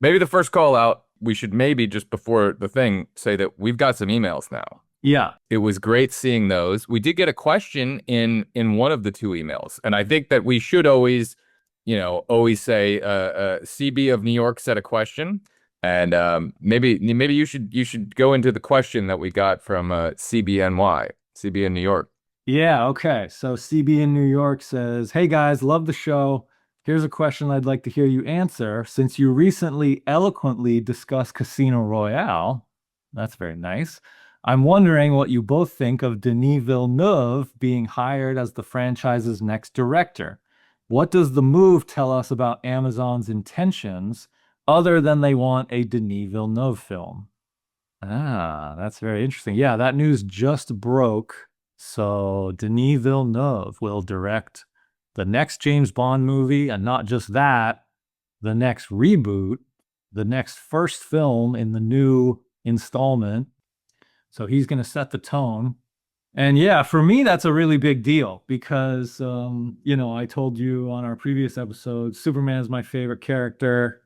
maybe the first call out, we should maybe just before the thing say that we've got some emails now. Yeah. It was great seeing those. We did get a question in one of the two emails, and I think that we should always, always say, CB of New York said a question, and maybe you should go into the question that we got from CB in New York. Yeah, okay. So CB in New York says, "Hey guys, love the show. Here's a question I'd like to hear you answer. Since you recently eloquently discussed Casino Royale, that's very nice. I'm wondering what you both think of Denis Villeneuve being hired as the franchise's next director. What does the move tell us about Amazon's intentions other than they want a Denis Villeneuve film?" Ah, that's very interesting. Yeah, that news just broke. So Denis Villeneuve will direct the next James Bond movie, and not just that, the next reboot, the next first film in the new installment. So he's going to set the tone. And yeah, for me, that's a really big deal because, I told you on our previous episode, Superman is my favorite character.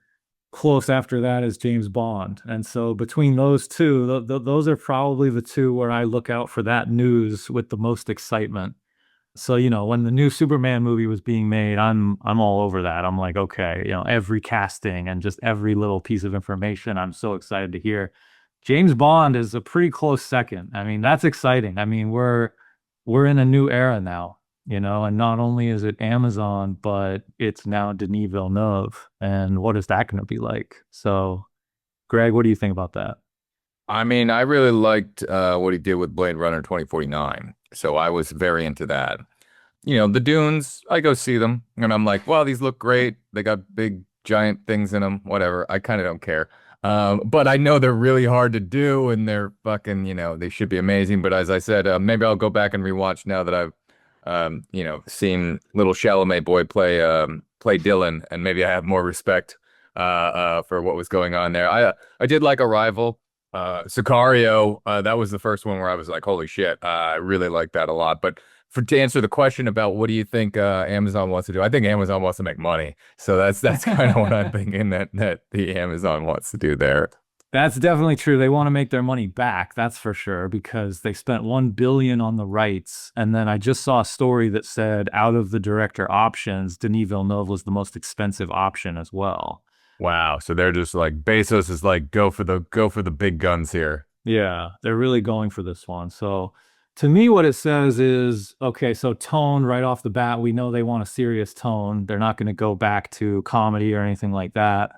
Close after that is James Bond. And so between those two, those are probably the two where I look out for that news with the most excitement. So, when the new Superman movie was being made, I'm all over that. I'm like, okay, every casting and just every little piece of information, I'm so excited to hear. James Bond is a pretty close second. I mean, that's exciting. I mean, we're in a new era now, and not only is it Amazon, but it's now Denis Villeneuve. And what is that going to be like? So, Greg, what do you think about that? I mean, I really liked what he did with Blade Runner 2049, so I was very into that. The dunes, I go see them, and I'm like, wow, these look great. They got big, giant things in them, whatever. I kind of don't care. But I know they're really hard to do, and they're fucking, they should be amazing. But as I said, maybe I'll go back and rewatch now that I've, seen little Chalamet boy play Dylan, and maybe I have more respect for what was going on there. I did like Arrival. Sicario, that was the first one where I was like, holy shit, I really like that a lot. But to answer the question about what do you think Amazon wants to do, I think Amazon wants to make money. So that's kind of what I'm thinking that the Amazon wants to do there. That's definitely true. They want to make their money back, that's for sure, because they spent 1 billion on the rights. And then I just saw a story that said out of the director options, Denis Villeneuve was the most expensive option as well. Wow. So they're just like Bezos is like go for the big guns here. Yeah, they're really going for this one. So to me, what it says is okay, so tone right off the bat, we know they want a serious tone. They're not going to go back to comedy or anything like that.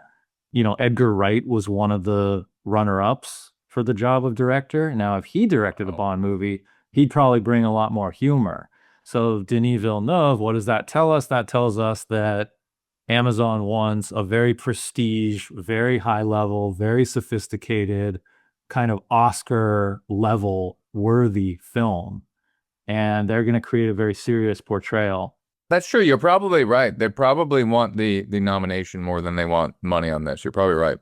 Edgar Wright was one of the runner-ups for the job of director. Now, if he directed a Oh. Bond movie, he'd probably bring a lot more humor. So Denis Villeneuve, what does that tell us? That tells us that Amazon wants a very prestige, very high level, very sophisticated, kind of Oscar level worthy film. And they're going to create a very serious portrayal. That's true. You're probably right. They probably want the nomination more than they want money on this. You're probably right.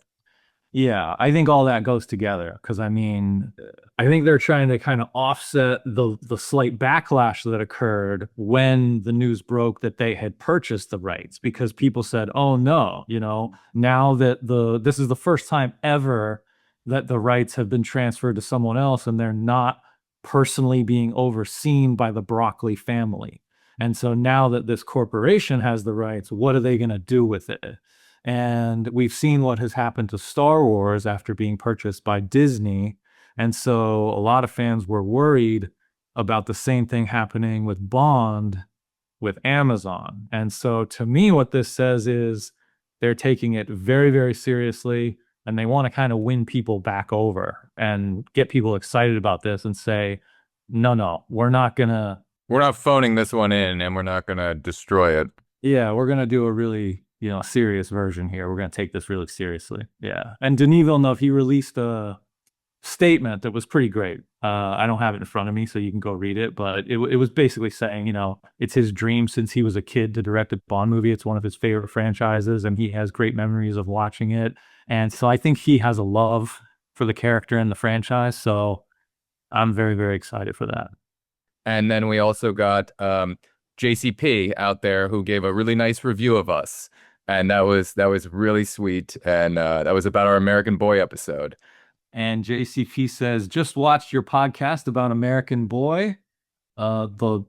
Yeah, I think all that goes together because I mean, I think they're trying to kind of offset the slight backlash that occurred when the news broke that they had purchased the rights because people said, "Oh no, now that this is the first time ever that the rights have been transferred to someone else and they're not personally being overseen by the Broccoli family." And so now that this corporation has the rights, what are they going to do with it? And we've seen what has happened to Star Wars after being purchased by Disney. And so a lot of fans were worried about the same thing happening with Bond with Amazon. And so to me, what this says is they're taking it very, very seriously and they want to kind of win people back over and get people excited about this and say, no, no, we're not going to, We're not phoning this one in and we're not gonna destroy it. yeah, we're going to do a really, serious version here. We're going to take this really seriously. Yeah. And Denis Villeneuve, he released a statement that was pretty great. I don't have it in front of me, so you can go read it. But it was basically saying, it's his dream since he was a kid to direct a Bond movie. It's one of his favorite franchises, and he has great memories of watching it. And so I think he has a love for the character and the franchise. So I'm very, very excited for that. And then we also got JCP out there who gave a really nice review of us. And that was really sweet. And that was about our American Boy episode. And JCP says, just watched your podcast about American Boy. The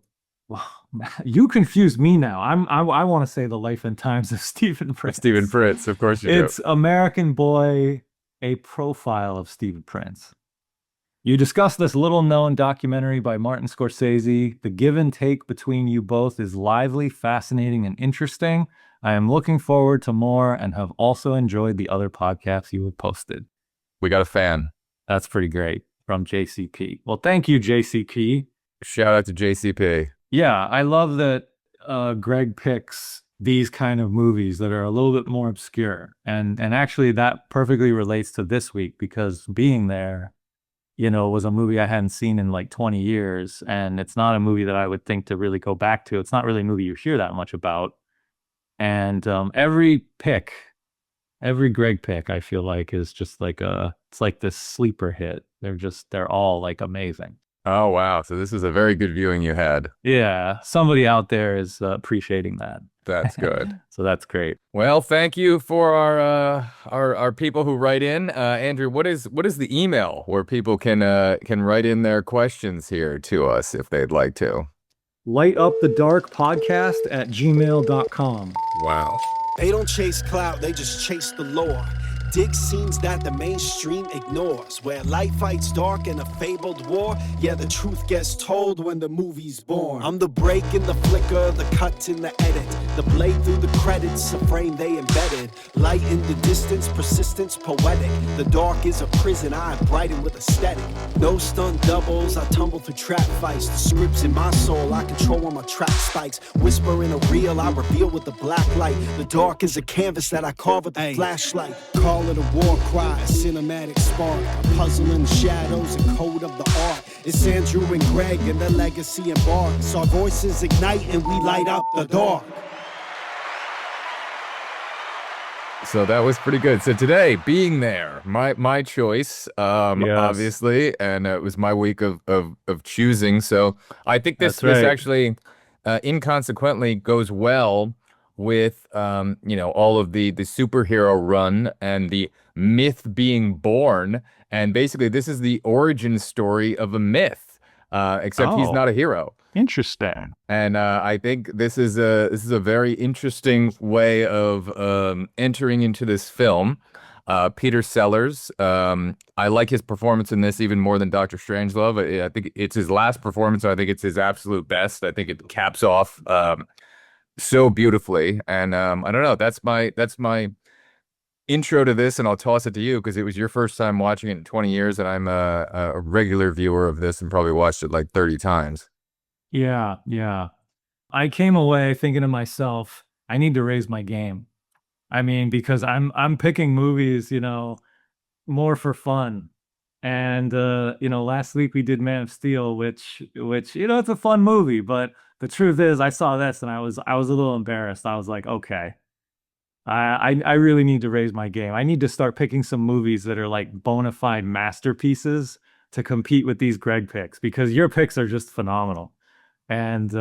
You confuse me now. I want to say The Life and Times of Stephen With Stephen Prince. Fritz, of course you do. It's American Boy, a profile of Stephen Prince. You discussed this little-known documentary by Martin Scorsese. The give and take between you both is lively, fascinating, and interesting. I am looking forward to more and have also enjoyed the other podcasts you have posted. We got a fan. That's pretty great from JCP. Well, thank you, JCP. Shout out to JCP. Yeah, I love that Greg picks these kind of movies that are a little bit more obscure. And actually that perfectly relates to this week because Being There, was a movie I hadn't seen in like 20 years. And it's not a movie that I would think to really go back to. It's not really a movie you hear that much about. And every Greg pick, I feel like is just like it's like this sleeper hit. They're all like amazing. Oh, wow. So this is a very good viewing you had. Yeah, somebody out there is appreciating that. That's good. So that's great. Well, thank you for our people who write in. Andrew, what is the email where people can write in their questions here to us if they'd like to? lightupthedarkpodcast@gmail.com. Wow. They don't chase clout, they just chase the lore. Dig scenes that the mainstream ignores, where light fights dark in a fabled war. Yeah, the truth gets told when the movie's born. I'm the break in the flicker, the cut in the edit, the blade through the credits, a frame they embedded. Light in the distance, persistence poetic. The dark is a prison, I brighten with aesthetic. No stunt doubles, I tumble through trap fights. The scripts in my soul, I control when my track spikes. Whisper in a reel, I reveal with the black light. The dark is a canvas that I carve with the flashlight. Call it a war cry, a cinematic spark, a puzzle in the shadows, a code of the art. It's Andrew and Greg and the legacy embarks. Our voices ignite and we light up the dark. So that was pretty good. So today, Being There, my choice, Yes. obviously, and it was my week of choosing. So I think this That's right. this actually inconsequently goes well with all of the superhero run and the myth being born. And basically, this is the origin story of a myth, except he's Oh. not a hero. Interesting. And I think this is a very interesting way of entering into this film. Peter Sellers, I like his performance in this even more than Dr. Strangelove. I think it's his last performance. So I think it's his absolute best. I think it caps off so beautifully. And I don't know. That's my intro to this, and I'll toss it to you because it was your first time watching it in 20 years, and I'm a regular viewer of this and probably watched it like 30 times. Yeah, yeah. I came away thinking to myself, I need to raise my game. I mean, because I'm picking movies, more for fun. And last week we did Man of Steel, which it's a fun movie, but the truth is I saw this and I was a little embarrassed. I was like, okay, I really need to raise my game. I need to start picking some movies that are like bona fide masterpieces to compete with these Greg picks because your picks are just phenomenal. And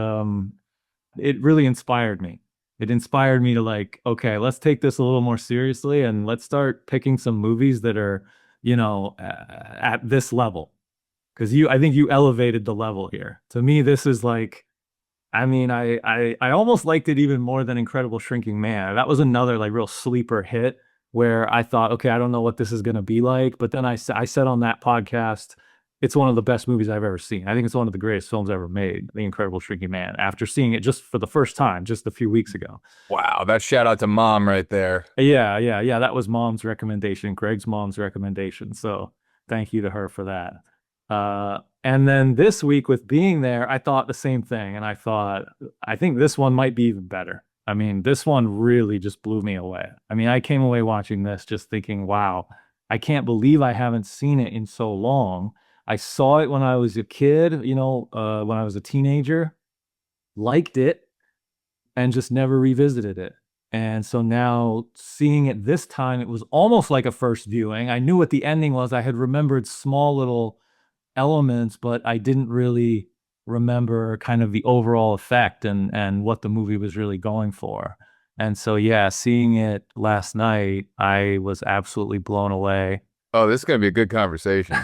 it really inspired me. It inspired me to like, okay, let's take this a little more seriously and let's start picking some movies that are, at this level. Because I think you elevated the level here. To me, this is like, I mean, I almost liked it even more than Incredible Shrinking Man. That was another like real sleeper hit where I thought, okay, I don't know what this is going to be like. But then I said on that podcast, it's one of the best movies I've ever seen. I think it's one of the greatest films ever made, The Incredible Shrinking Man, after seeing it just for the first time, just a few weeks ago. Wow, that shout out to Mom right there. Yeah. That was Mom's recommendation, Greg's mom's recommendation. So thank you to her for that. And then this week with Being There, I thought the same thing. And I think this one might be even better. I mean, this one really just blew me away. I mean, I came away watching this just thinking, wow, I can't believe I haven't seen it in so long. I saw it when I was a kid, when I was a teenager, liked it, and just never revisited it. And so now seeing it this time, it was almost like a first viewing. I knew what the ending was. I had remembered small little elements, but I didn't really remember kind of the overall effect and what the movie was really going for. And so, yeah, seeing it last night, I was absolutely blown away. Oh, this is gonna be a good conversation.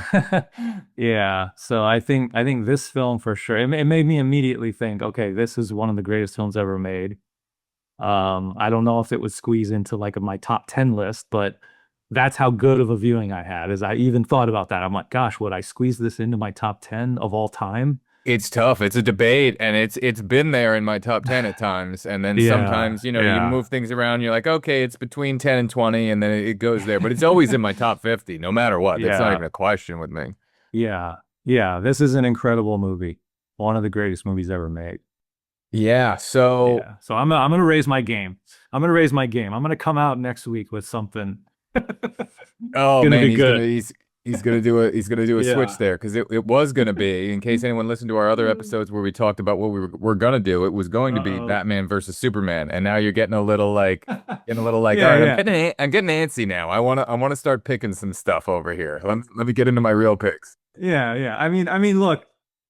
Yeah. So I think this film for sure, it made me immediately think, okay, this is one of the greatest films ever made. I don't know if it would squeeze into like my top 10 list, but that's how good of a viewing I had. As I even thought about that. I'm like, gosh, would I squeeze this into my top 10 of all time? It's tough. It's a debate, and it's been there in my top 10 at times. And then Yeah, sometimes, you yeah, move things around. You're like, okay, it's between 10 and 20, and then it goes there. But it's always in my top 50, no matter what. That's not yeah, even a question with me. yeah, yeah. This is an incredible movie. One of the greatest movies ever made. Yeah. So, Yeah. So I'm gonna raise my game. I'm gonna raise my game. I'm gonna come out next week with something oh gonna man, be good. he's gonna do a switch Yeah. there because it was gonna be, in case anyone listened to our other episodes where we talked about what we're gonna do, it was going to be Uh-oh. Batman versus Superman, and now you're getting a little like, all Yeah, right, yeah. I'm getting antsy now. I wanna start picking some stuff over here. Let me get into my real picks. Yeah, yeah. I mean, look,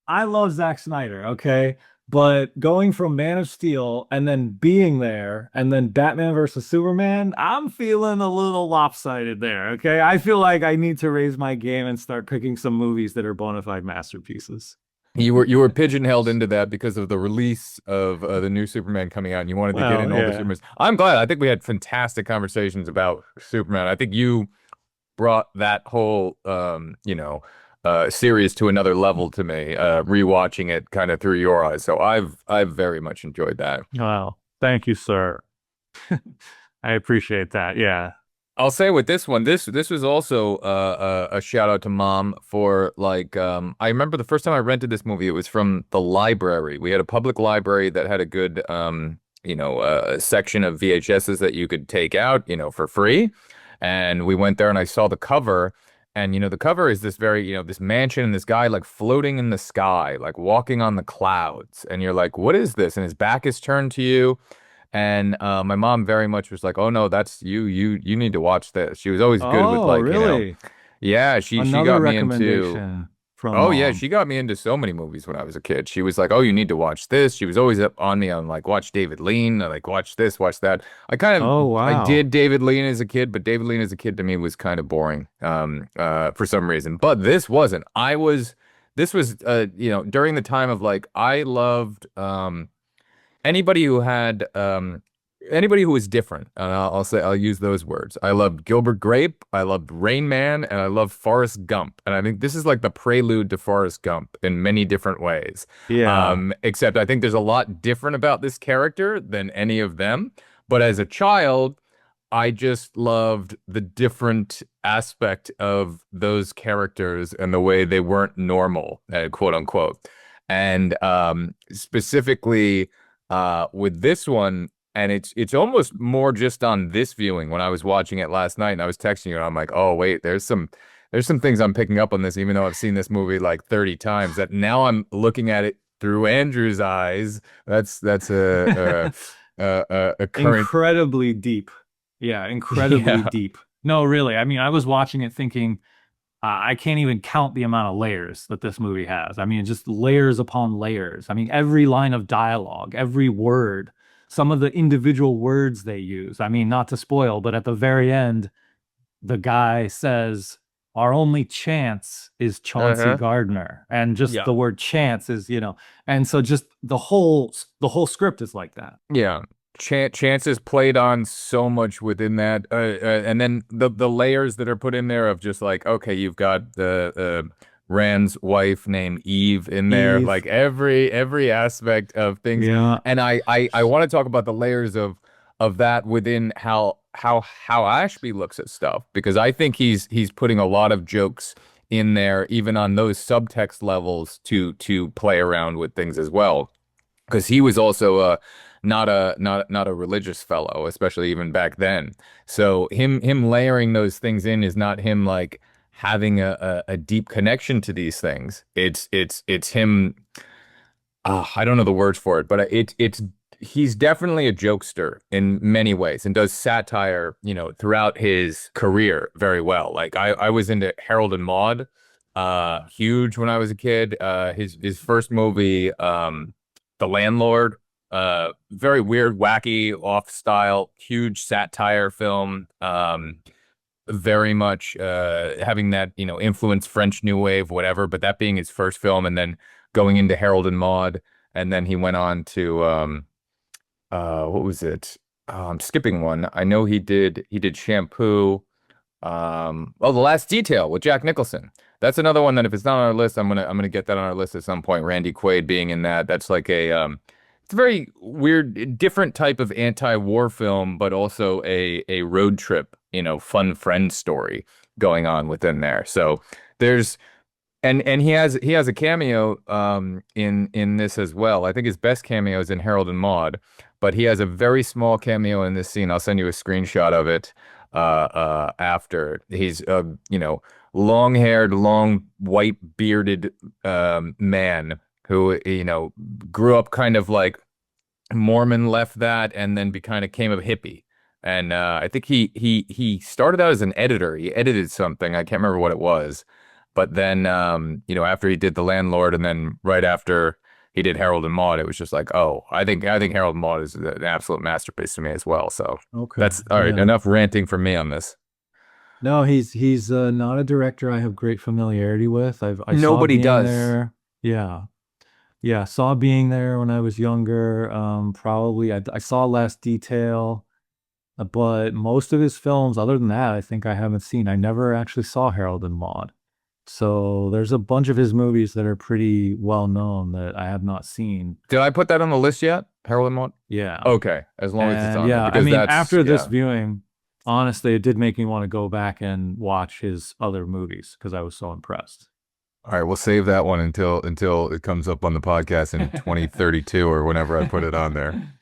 I love Zack Snyder, okay? But going from Man of Steel and then being there and then Batman versus Superman, I'm feeling a little lopsided there, okay? I feel like I need to raise my game and start picking some movies that are bona fide masterpieces. You were pigeonholed into that because of the release of the new Superman coming out, and you wanted to get in Well, all the yeah. Supermans. I'm glad. I think we had fantastic conversations about Superman. I think you brought that whole series to another level to me, rewatching it kind of through your eyes. So I've very much enjoyed that. Well, thank you, sir. I appreciate that. Yeah. I'll say with this one, this was also a shout out to mom for like I remember the first time I rented this movie, it was from the library. We had a public library that had a good section of VHSs that you could take out, for free. And we went there and I saw the cover, and the cover is this very, this mansion and this guy like floating in the sky, like walking on the clouds. And you're like, what is this? And his back is turned to you. And my mom very much was like, "Oh no, that's you. You need to watch this." She was always good with Oh, like, really? yeah, she Another got me into. recommendation from Oh yeah, mom. she got me into so many movies when I was a kid. She was like, "Oh, you need to watch this." She was always up on me on like watch David Lean, like watch this, watch that. Oh, I wow. did David Lean as a kid, but David Lean as a kid to me was kind of boring for some reason. But this wasn't. This was during the time of like I loved anybody who had anybody who was different. I'll use those words. I loved Gilbert Grape, I loved Rain Man, and I loved Forrest Gump. And I think this is like the prelude to Forrest Gump in many different ways. Yeah. Except I think there's a lot different about this character than any of them. But as a child, I just loved the different aspect of those characters and the way they weren't normal, quote unquote. And specifically with this one, and it's almost more just on this viewing. When I was watching it last night and I was texting you, and I'm like, oh wait, there's some things I'm picking up on this, even though I've seen this movie like 30 times. That now I'm looking at it through Andrew's eyes. That's a current. Incredibly deep. Yeah, incredibly Yeah. deep. No, really. I mean, I was watching it thinking, I can't even count the amount of layers that this movie has. I mean, just layers upon layers. I mean, every line of dialogue, every word, some of the individual words they use. I mean, not to spoil, but at the very end, the guy says, "Our only chance is Chauncey Uh-huh. Gardner," and just Yeah. the word "chance" is. And so just the whole script is like that. Yeah. Chances played on so much within that, and then the layers that are put in there of just like, okay, you've got the Rand's wife named Eve in there, Eve. like every aspect of things, Yeah. and I want to talk about the layers of that within how Ashby looks at stuff, because I think he's putting a lot of jokes in there, even on those subtext levels, to play around with things as well, because he was also not a religious fellow, especially even back then. So him layering those things in is not him like having a deep connection to these things. It's him. I don't know the words for it, but it's he's definitely a jokester in many ways and does satire, throughout his career very well. Like I was into Harold and Maude, huge when I was a kid. His first movie, The Landlord, very weird, wacky, off style, huge satire film. Very much having that, influence French New Wave, whatever, but that being his first film, and then going into Harold and Maude, and then he went on to what was it? I'm skipping one. I know he did Shampoo. The Last Detail with Jack Nicholson. That's another one that if it's not on our list, I'm gonna get that on our list at some point. Randy Quaid being in that. That's like it's a very weird, different type of anti-war film, but also a road trip, fun friend story going on within there. So there's and he has a cameo in this as well. I think his best cameo is in Harold and Maude, but he has a very small cameo in this scene. I'll send you a screenshot of it after. He's long-haired, long white bearded man who grew up kind of like Mormon, left that, and then kind of came a hippie. And I think he started out as an editor. He edited something. I can't remember what it was. But then, after he did The Landlord, and then right after he did Harold and Maude, it was just like, oh, I think Harold and Maude is an absolute masterpiece to me as well. So Okay. that's all right. Yeah. Enough ranting from me on this. No, he's not a director I have great familiarity with. I saw Nobody Being does. There. Yeah. Yeah, saw Being There when I was younger. Probably I saw Last Detail, but most of his films, other than that, I think I haven't seen. I never actually saw Harold and Maude. So there's a bunch of his movies that are pretty well known that I have not seen. Did I put that on the list yet? Harold and Maude? Yeah. Okay, as long as it's And on there, yeah, I because mean, that's after this yeah. viewing, honestly, it did make me want to go back and watch his other movies because I was so impressed. All right, we'll save that one until it comes up on the podcast in 2032 or whenever I put it on there.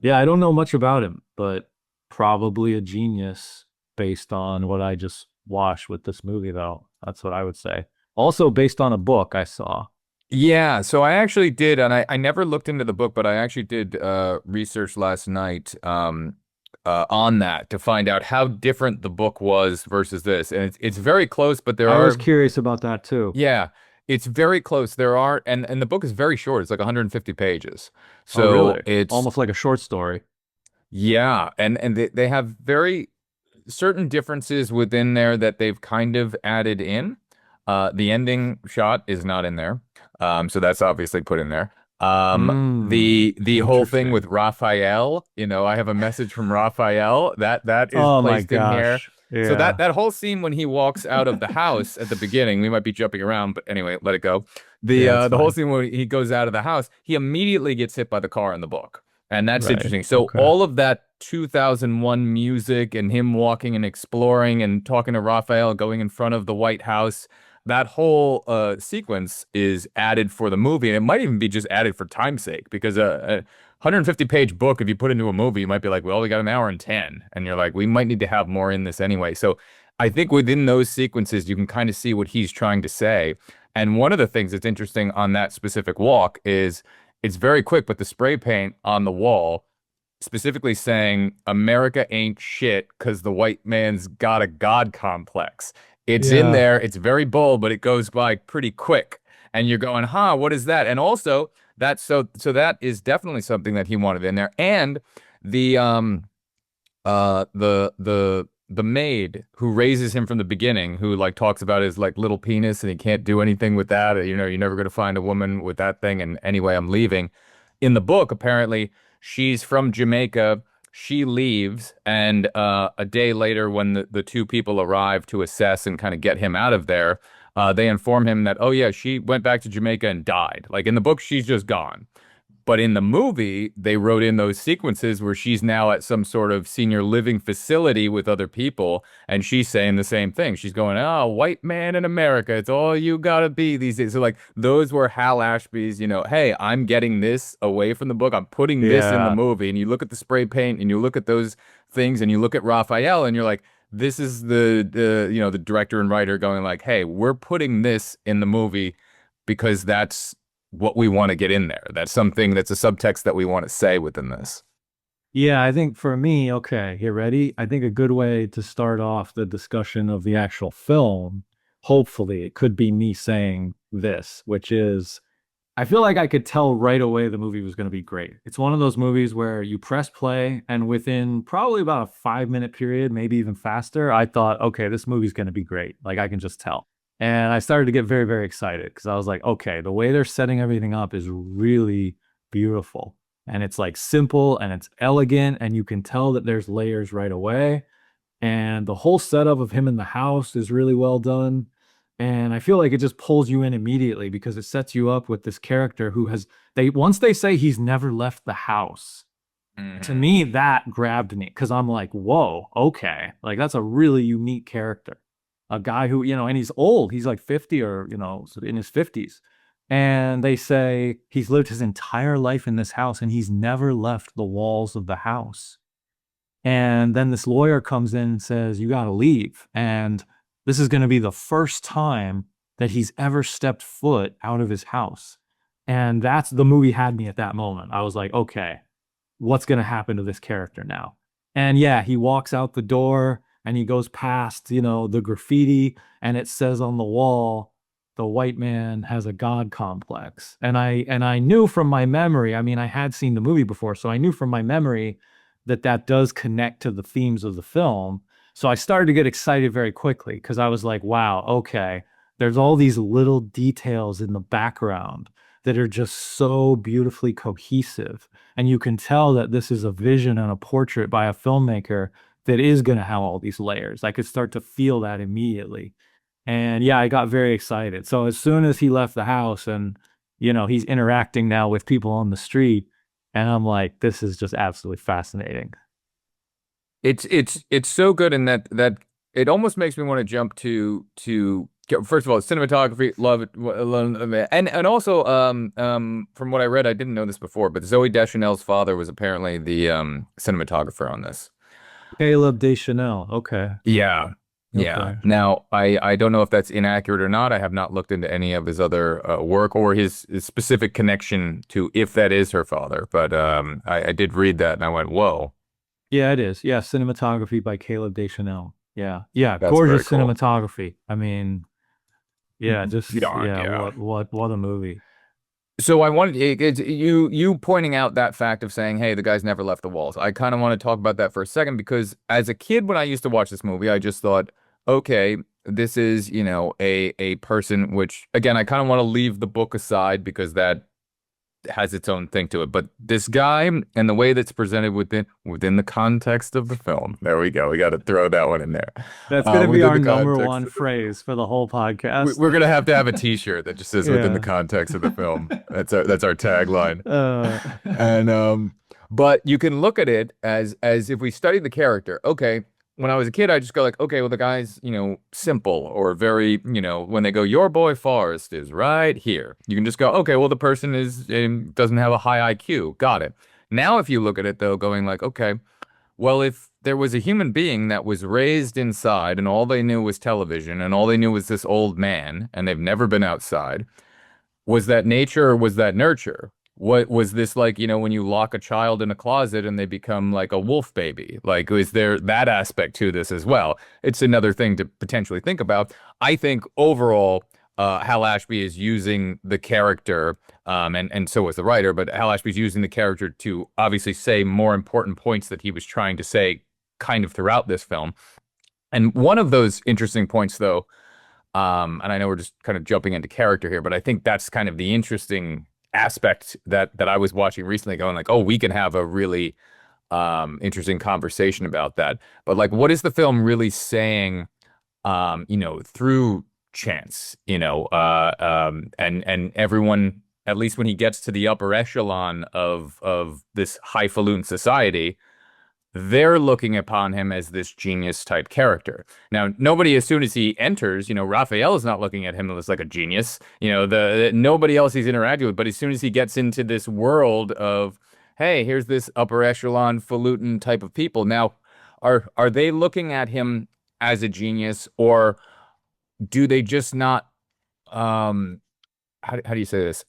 Yeah, I don't know much about him, but probably a genius based on what I just watched with this movie, though. That's what I would say. Also based on a book I saw. Yeah, so I actually did, and I never looked into the book, but I actually did research last night on that to find out how different the book was versus this. And it's very close, but I was curious about that too. yeah, it's very close. There are, and the book is very short. It's like 150 pages. Oh, So really? it's Almost like a short story. yeah, and they have very certain differences within there that they've kind of added in. The ending shot is not in there. So that's obviously put in there. The whole thing Interesting. with Raphael, I have a message from Raphael that is Oh my placed in here. gosh. So Yeah. that whole scene when he walks out of the house at the beginning, we might be jumping around, but anyway, let it go. Yeah, it's The whole fine. scene when he goes out of the house, he immediately gets hit by the car in the book. And that's Right. interesting. So Okay. all of that 2001 music and him walking and exploring and talking to Raphael, going in front of the White House, that whole sequence is added for the movie. And it might even be just added for time's sake, because a 150-page book, if you put into a movie, you might be like, well, we got an hour and 10. And you're like, we might need to have more in this anyway. So I think within those sequences, you can kind of see what he's trying to say. And one of the things that's interesting on that specific walk is it's very quick, but the spray paint on the wall specifically saying America ain't shit because the white man's got a God complex. It's in Yeah. there. It's very bold, but it goes by pretty quick. And you're going, huh, what is that? And also that's so that is definitely something that he wanted in there. And the the maid who raises him from the beginning, who like talks about his like little penis and he can't do anything with that. You're never going to find a woman with that thing. And anyway, I'm leaving. In the book, apparently, she's from Jamaica. She leaves, and a day later, when the two people arrive to assess and kind of get him out of there, they inform him that, oh yeah, she went back to Jamaica and died. Like in the book, she's just gone. But in the movie, they wrote in those sequences where she's now at some sort of senior living facility with other people, and she's saying the same thing. She's going, "Oh, white man in America, it's all you gotta be these days." So like those were Hal Ashby's, hey, I'm getting this away from the book. I'm putting this in the Yeah. movie. And you look at the spray paint and you look at those things and you look at Raphael and you're like, this is the director and writer going like, hey, we're putting this in the movie because that's what we want to get in there. That's something that's a subtext that we want to say within this. Yeah, I think for me, okay, you ready? I think a good way to start off the discussion of the actual film, hopefully, it could be me saying this, which is I feel like I could tell right away the movie was going to be great. It's one of those movies where you press play, and within probably about a 5 minute period, maybe even faster, I thought, okay, this movie's going to be great. Like I can just tell. And I started to get very, very excited because I was like, okay, the way they're setting everything up is really beautiful. And it's like simple and it's elegant, and you can tell that there's layers right away. And the whole setup of him in the house is really well done. And I feel like it just pulls you in immediately because it sets you up with this character who has they once they say he's never left the house. To Mhm. me, that grabbed me because I'm like, whoa, okay. Like that's a really unique character. A guy who, and he's old. He's like 50 or, in his 50s. And they say he's lived his entire life in this house and he's never left the walls of the house. And then this lawyer comes in and says, you got to leave. And this is going to be the first time that he's ever stepped foot out of his house. And that's the movie had me at that moment. I was like, okay, what's going to happen to this character now? And yeah, he walks out the door and he goes past, the graffiti, and it says on the wall, the white man has a God complex. And I knew from my memory, I mean, I had seen the movie before, so I knew from my memory that that does connect to the themes of the film. So I started to get excited very quickly because I was like, wow, okay, there's all these little details in the background that are just so beautifully cohesive. And you can tell that this is a vision and a portrait by a filmmaker that is going to have all these layers. I could start to feel that immediately. And yeah, I got very excited. So as soon as he left the house and, he's interacting now with people on the street, and I'm like, this is just absolutely fascinating. It's so good in that it almost makes me want to jump to first of all, cinematography, love it, love it. And also from what I read, I didn't know this before, but Zoe Deschanel's father was apparently the cinematographer on this. Caleb Deschanel. Okay. Yeah. Yeah. Okay. Now, I don't know if that's inaccurate or not. I have not looked into any of his other work or his specific connection to if that is her father, but I did read that and I went, whoa, Yeah, it is. Yeah, cinematography by Caleb Deschanel. Yeah. Yeah, that's very gorgeous cool. cinematography. I mean, yeah, just Beyond, yeah, yeah. what a movie. So I wanted you pointing out that fact of saying, "Hey, the guy's never left the walls." I kind of want to talk about that for a second because as a kid, when I used to watch this movie, I just thought, "Okay, this is, a person." Which again, I kind of want to leave the book aside because that has its own thing to it. But this guy and the way that's presented within the context of the film. There we go. We got to throw that one in there. That's gonna be Within our the number context one of the film. phrase for the whole podcast. We're gonna have a T-shirt that just says "within the Yeah. context of the film." That's our tagline. Uh, And but you can look at it as if we study the character. Okay, when I was a kid, I just go like, okay, well the guy's simple or very when they go, your boy Forrest is right here. You can just go, okay, well the person is doesn't have a high IQ. Got it. Now if you look at it though, going like, okay. Well, if there was a human being that was raised inside and all they knew was television and all they knew was this old man and they've never been outside, was that nature or was that nurture? What was this like, when you lock a child in a closet and they become like a wolf baby? Like, is there that aspect to this as well? It's another thing to potentially think about. I think overall, Hal Ashby is using the character, and so was the writer, but Hal Ashby's using the character to obviously say more important points that he was trying to say kind of throughout this film. And one of those interesting points, though, and I know we're just kind of jumping into character here, but I think that's kind of the interesting aspect that I was watching recently, going like, oh, we can have a really interesting conversation about that. But like, what is the film really saying, through chance, and everyone, at least when he gets to the upper echelon of this highfalutin society, they're looking upon him as this genius type character. Now, nobody, as soon as he enters, Raphael is not looking at him as like a genius. Nobody else he's interacting with, but as soon as he gets into this world of, hey, here's this upper echelon falutin type of people. Now, are they looking at him as a genius, or do they just not how do you say this?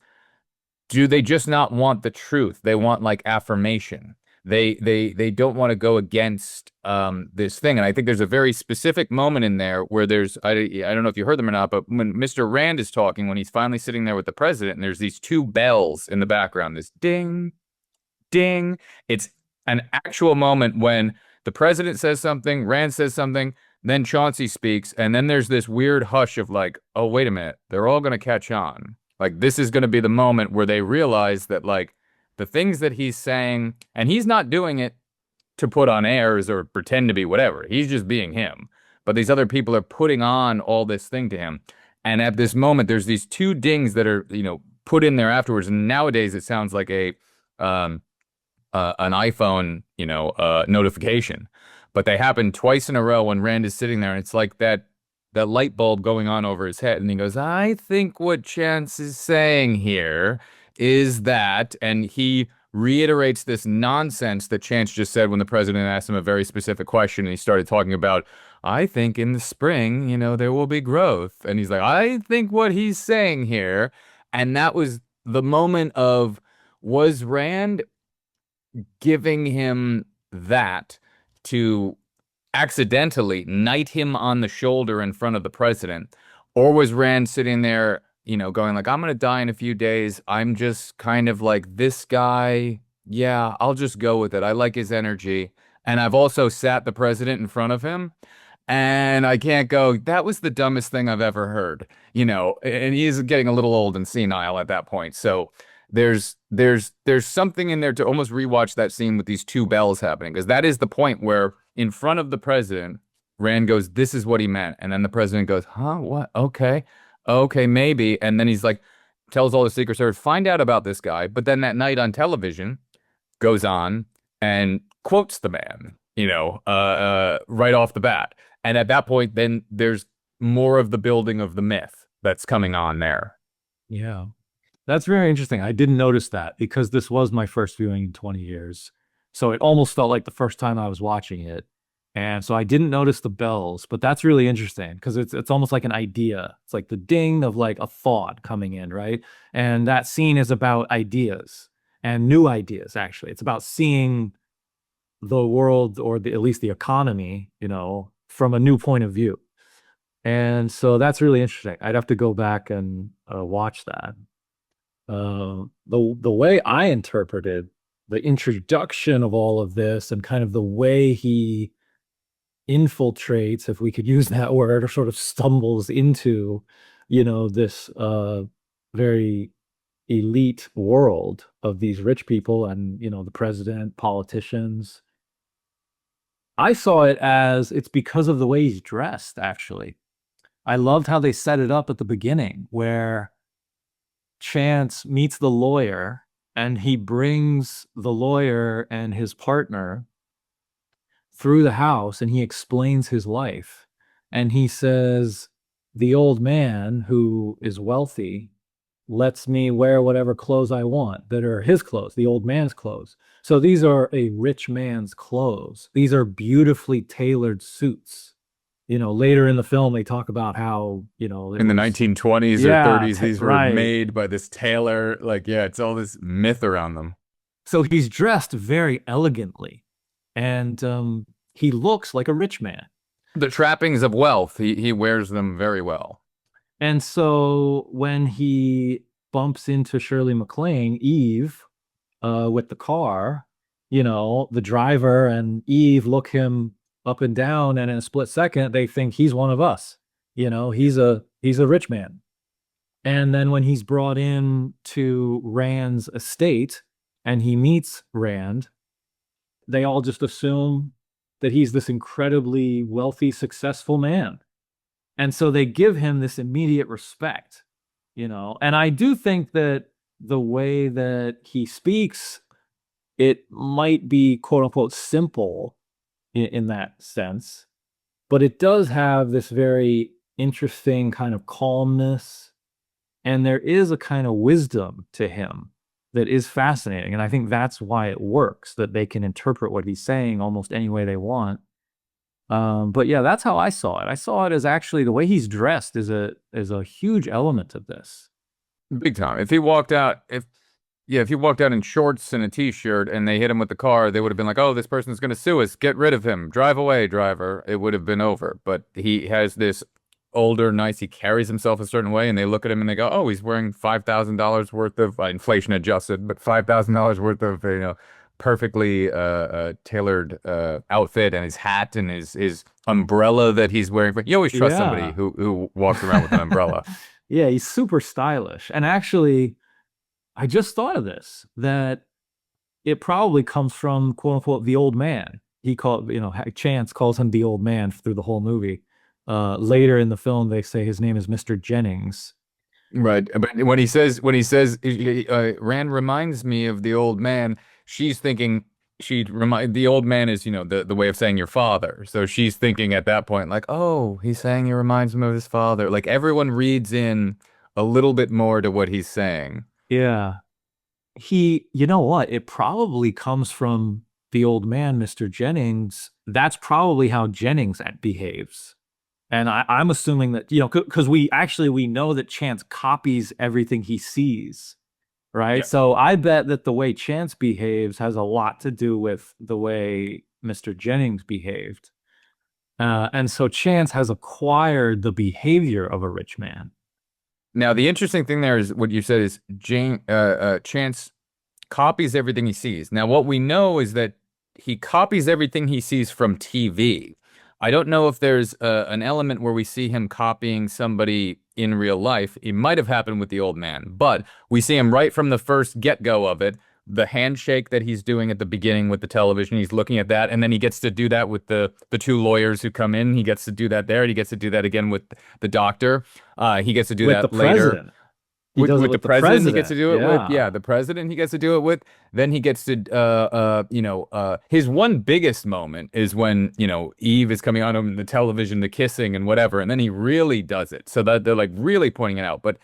Do they just not want the truth? They want like affirmation. they don't want to go against this thing. And I think there's a very specific moment in there where there's I don't know if you heard them or not, but when Mr. Rand is talking, when he's finally sitting there with the president, and there's these two bells in the background, this ding, ding. It's an actual moment when the president says something, Rand says something, then Chauncey speaks, and then there's this weird hush of like, oh, wait a minute, they're all going to catch on. Like, this is going to be the moment where they realize that, like, the things that he's saying, and he's not doing it to put on airs or pretend to be whatever. He's just being him. But these other people are putting on all this thing to him. And at this moment, there's these two dings that are, put in there afterwards. And nowadays, it sounds like an iPhone, notification. But they happen twice in a row when Rand is sitting there, and it's like that light bulb going on over his head, and he goes, I think what Chance is saying here is that, and he reiterates this nonsense that Chance just said when the president asked him a very specific question, and he started talking about, I think in the spring, there will be growth. And he's like, I think what he's saying here. And that was the moment of, was Rand giving him that to accidentally knight him on the shoulder in front of the president? Or was Rand sitting there, going like, I'm going to die in a few days. I'm just kind of like this guy. Yeah, I'll just go with it. I like his energy. And I've also sat the president in front of him. And I can't go, that was the dumbest thing I've ever heard, and he's getting a little old and senile at that point. So there's something in there to almost rewatch that scene with these two bells happening, because that is the point where in front of the president, Rand goes, this is what he meant. And then the president goes, huh, what? Okay, maybe. And then he's like, tells all the Secret Service, find out about this guy. But then that night on television goes on and quotes the man, right off the bat. And at that point, then there's more of the building of the myth that's coming on there. Yeah. That's very interesting. I didn't notice that because this was my first viewing in 20 years. So it almost felt like the first time I was watching it. And so I didn't notice the bells, but that's really interesting because it's almost like an idea. It's like the ding of like a thought coming in, right? And that scene is about ideas and new ideas, actually. It's about seeing the world, or at least the economy, from a new point of view. And so that's really interesting. I'd have to go back and watch that. The way I interpreted the introduction of all of this and kind of the way he infiltrates, if we could use that word, or sort of stumbles into, this very elite world of these rich people and, the president, politicians. I saw it as it's because of the way he's dressed, actually. I loved how they set it up at the beginning where Chance meets the lawyer and he brings the lawyer and his partner through the house and he explains his life. And he says, the old man who is wealthy lets me wear whatever clothes I want that are his clothes, the old man's clothes. So these are a rich man's clothes. These are beautifully tailored suits. Later in the film, they talk about how, in the 1920s or 30s, these were made by this tailor. Like, yeah, it's all this myth around them. So he's dressed very elegantly and he looks like a rich man. The trappings of wealth, he wears them very well. And so when he bumps into Shirley MacLaine, Eve, with the car, the driver and Eve look him up and down, and in a split second, they think he's one of us. He's a rich man. And then when he's brought in to Rand's estate and he meets Rand, they all just assume that he's this incredibly wealthy, successful man. And so they give him this immediate respect, and I do think that the way that he speaks, it might be quote unquote simple in that sense, but it does have this very interesting kind of calmness. And there is a kind of wisdom to him that is fascinating. And I think that's why it works, that they can interpret what he's saying almost any way they want. But yeah, that's how I saw it. I saw it as actually the way he's dressed is a huge element of this. Big time. If he walked out, Yeah, if he walked out in shorts and a t-shirt and they hit him with the car, they would have been like, "Oh, this person's going to sue us. Get rid of him. Drive away, driver." It would have been over. But he has this older, nice. He carries himself a certain way, and they look at him and they go, "Oh, he's wearing $5,000 worth of inflation adjusted, but $5,000 worth of perfectly tailored outfit, and his hat and his umbrella that he's wearing." But you always trust somebody Yeah. who walks around with an umbrella. Yeah, he's super stylish. And actually, I just thought of this, that it probably comes from quote unquote the old man. He called, Chance calls him the old man through the whole movie. Later in the film, they say his name is Mr. Jennings. Right, but when he says Rand reminds me of the old man, she's thinking the old man is the way of saying your father. So she's thinking at that point like, oh, he's saying he reminds him of his father. Like everyone reads in a little bit more to what he's saying. Yeah. You know what? It probably comes from the old man, Mr. Jennings. That's probably how Jennings behaves. And I'm assuming that, because we know that Chance copies everything he sees, right? Yeah. So I bet that the way Chance behaves has a lot to do with the way Mr. Jennings behaved. And so Chance has acquired the behavior of a rich man. Now, the interesting thing there is what you said is Chance copies everything he sees. Now, what we know is that he copies everything he sees from TV. I don't know if there's an element where we see him copying somebody in real life. It might have happened with the old man, but we see him right from the first get-go of it. The handshake that he's doing at the beginning with the television, he's looking at that, and then he gets to do that with the two lawyers who come in. He gets to do that there, and he gets to do that again with the doctor. He gets to do that later. President. With the president, he gets to do it with, Yeah. the president he gets to do it with. Then he gets to, his one biggest moment is when, Eve is coming on him, the television, the kissing and whatever. And then he really does it. So that they're like really pointing it out. But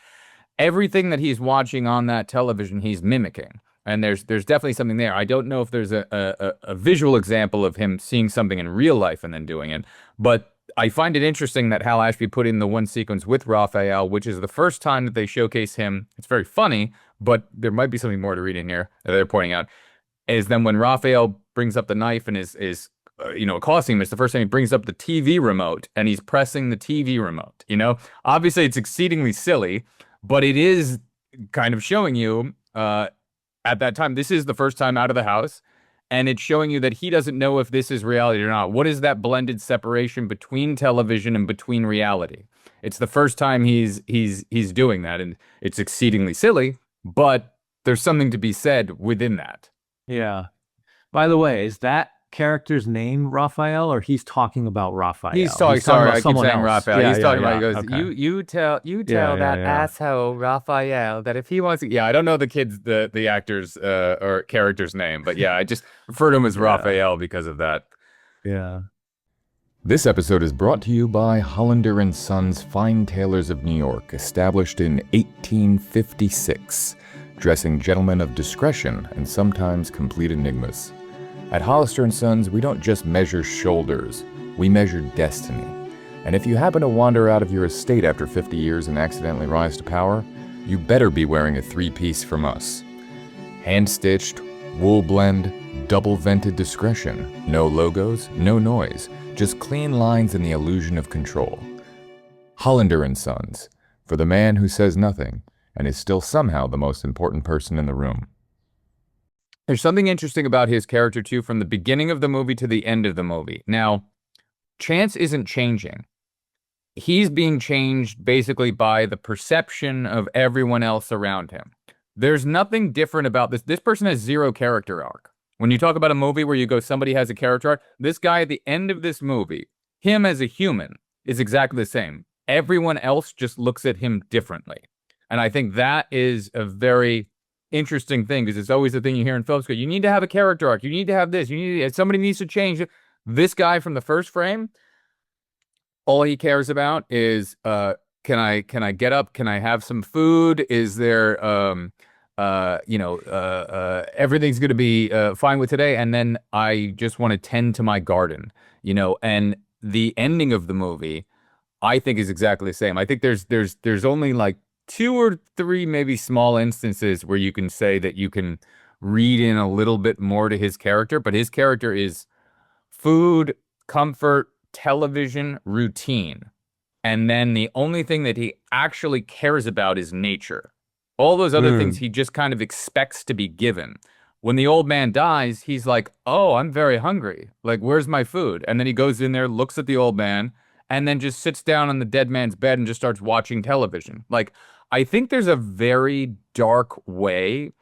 everything that he's watching on that television, he's mimicking. And there's definitely something there. I don't know if there's a visual example of him seeing something in real life and then doing it. But I find it interesting that Hal Ashby put in the one sequence with Raphael, which is the first time that they showcase him. It's very funny, but there might be something more to read in here that they're pointing out. Is then when Raphael brings up the knife and is accosting him, it's the first time he brings up the TV remote and he's pressing the TV remote. Obviously it's exceedingly silly, but it is kind of showing you at that time, this is the first time out of the house. And it's showing you that he doesn't know if this is reality or not. What is that blended separation between television and between reality? It's the first time he's doing that, and it's exceedingly silly, but there's something to be said within that. Yeah. By the way, is that character's name Raphael, or he's talking about Raphael? He's talking. Sorry, I keep saying Raphael. Yeah, he's talking yeah. about. He goes, Okay. you tell that asshole Raphael that if he wants to. Yeah, I don't know the actor's or character's name, but yeah, I just refer to him as Raphael because of that. Yeah. This episode is brought to you by Hollander and Sons Fine Tailors of New York, established in 1856, dressing gentlemen of discretion and sometimes complete enigmas. At Hollister and Sons, we don't just measure shoulders, we measure destiny. And if you happen to wander out of your estate after 50 years and accidentally rise to power, you better be wearing a three-piece from us. Hand-stitched, wool blend, double-vented discretion. No logos, no noise, just clean lines and the illusion of control. Hollander and Sons, for the man who says nothing and is still somehow the most important person in the room. There's something interesting about his character, too, from the beginning of the movie to the end of the movie. Now, Chance isn't changing. He's being changed basically by the perception of everyone else around him. There's nothing different about this. This person has zero character arc. When you talk about a movie where you go, somebody has a character arc, this guy at the end of this movie, him as a human, is exactly the same. Everyone else just looks at him differently. And I think that is a very interesting thing, because it's always the thing you hear in films. You need to have a character arc. You need to have this. Somebody needs to change. This guy from the first frame, all he cares about is, can I get up? Can I have some food? Is there, everything's going to be fine with today. And then I just want to tend to my garden, and the ending of the movie, I think, is exactly the same. I think there's only like two or three maybe small instances where you can say that you can read in a little bit more to his character, but his character is food, comfort, television, routine. And then the only thing that he actually cares about is nature. All those other things Mm. he just kind of expects to be given. When the old man dies, he's like, "Oh, I'm very hungry. Like, where's my food?" And then he goes in there, looks at the old man, and then just sits down on the dead man's bed and just starts watching television. Like, I think there's a very dark way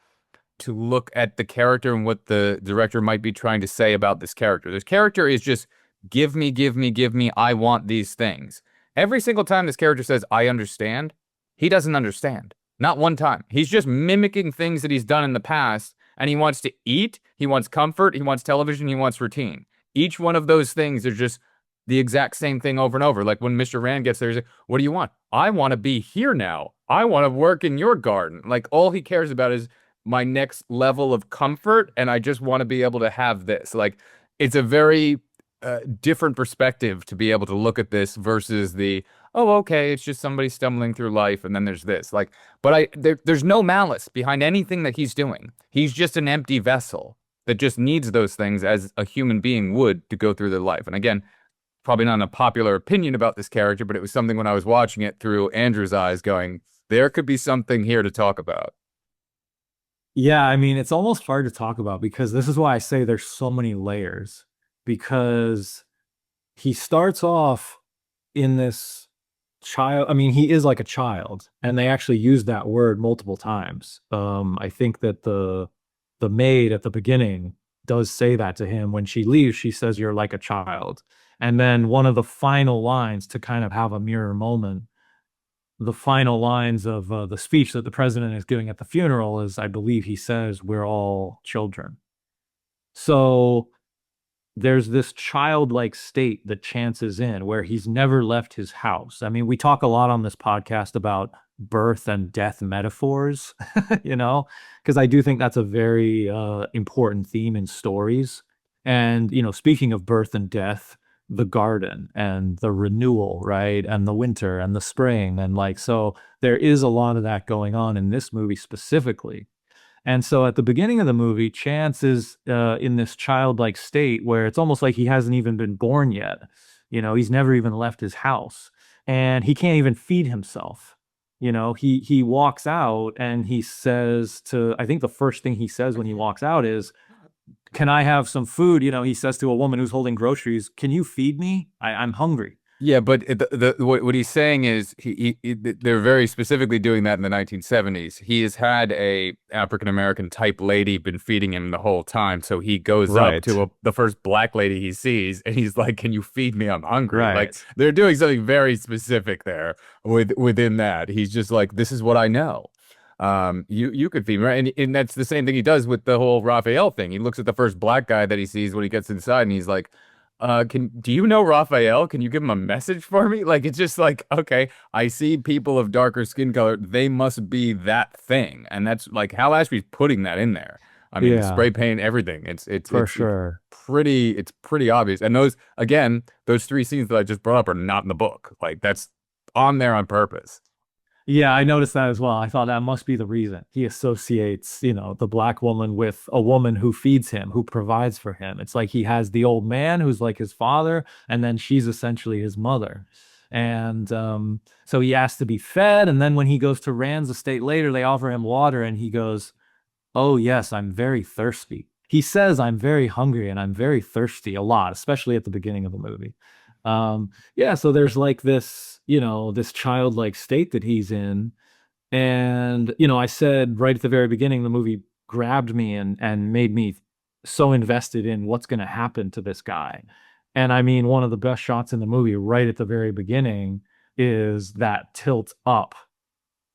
to look at the character and what the director might be trying to say about this character. This character is just give me, give me, give me. I want these things. Every single time this character says, I understand, he doesn't understand. Not one time. He's just mimicking things that he's done in the past, and he wants to eat, he wants comfort, he wants television, he wants routine. Each one of those things are just the exact same thing over and over. Like when Mr. Rand gets there, he's like, what do you want? I want to be here now. I want to work in your garden. Like all he cares about is my next level of comfort, and I just want to be able to have this. Like it's a very different perspective to be able to look at this versus the, oh, okay, it's just somebody stumbling through life, and then there's this. Like, but there's no malice behind anything that he's doing. He's just an empty vessel that just needs those things as a human being would to go through their life. And again, probably not a popular opinion about this character, but it was something when I was watching it through Andrew's eyes going, there could be something here to talk about. Yeah, I mean, it's almost hard to talk about because this is why I say there's so many layers. Because he starts off in this child. I mean, he is like a child, and they actually use that word multiple times. I think that the maid at the beginning does say that to him when she leaves. She says, "You're like a child." And then one of the final lines to kind of have a mirror moment, the final lines of the speech that the president is giving at the funeral is, I believe he says, "We're all children." So there's this childlike state that Chance is in where he's never left his house. I mean, we talk a lot on this podcast about birth and death metaphors, you know, because I do think that's a very important theme in stories. And, you know, speaking of birth and death, the garden and the renewal, right? And the winter and the spring. And like, so there is a lot of that going on in this movie specifically. And so at the beginning of the movie, Chance is in this childlike state where it's almost like he hasn't even been born yet. You know, he's never even left his house, and he can't even feed himself. You know, he walks out and he says to, I think the first thing he says when he walks out is, "Can I have some food?" You know, he says to a woman who's holding groceries, "Can you feed me? I'm hungry." Yeah, but what he's saying is they're very specifically doing that in the 1970s. He has had a African American type lady been feeding him the whole time, so he goes up Right. to the first black lady he sees, and he's like, "Can you feed me? I'm hungry." Like Right. they're doing something very specific there within that. He's just like, "This is what I know." You could feed me, right? And that's the same thing he does with the whole Raphael thing. He looks at the first black guy that he sees when he gets inside, and he's like, do you know Raphael? Can you give him a message for me?" Like, it's just like, okay, I see people of darker skin color. They must be that thing. And that's like Hal Ashby's putting that in there. I mean, the Yeah, spray paint, everything. for sure. It's pretty obvious. And those, again, those three scenes that I just brought up are not in the book. Like that's on there on purpose. Yeah, I noticed that as well. I thought that must be the reason. He associates, you know, the black woman with a woman who feeds him, who provides for him. It's like he has the old man who's like his father, and then she's essentially his mother. And so he asks to be fed. And then when he goes to Rand's estate later, they offer him water, and he goes, "Oh, yes, I'm very thirsty." He says, "I'm very hungry and I'm very thirsty," a lot, especially at the beginning of the movie. Yeah, so there's like this, you know, this childlike state that he's in. And, you know, I said right at the very beginning, the movie grabbed me and made me so invested in what's going to happen to this guy. And I mean, one of the best shots in the movie right at the very beginning is that tilt up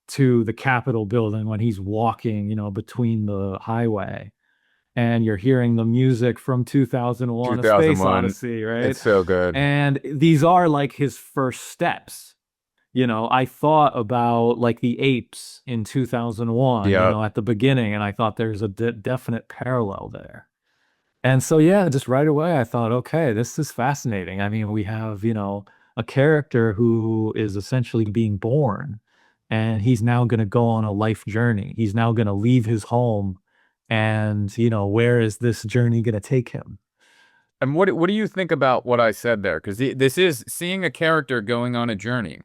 to the Capitol building when he's walking, you know, between the highway, and you're hearing the music from 2001: A Space 2001. Odyssey, right? It's so good. And these are like his first steps. You know, I thought about like the apes in 2001, you Yeah. know, at the beginning, and I thought there's a definite parallel there. And so, yeah, just right away, I thought, okay, this is fascinating. I mean, we have, you know, a character who is essentially being born and he's now going to go on a life journey. He's now going to leave his home, and where is this journey going to take him? And what do you think about what I said there? Because this is seeing a character going on a journey,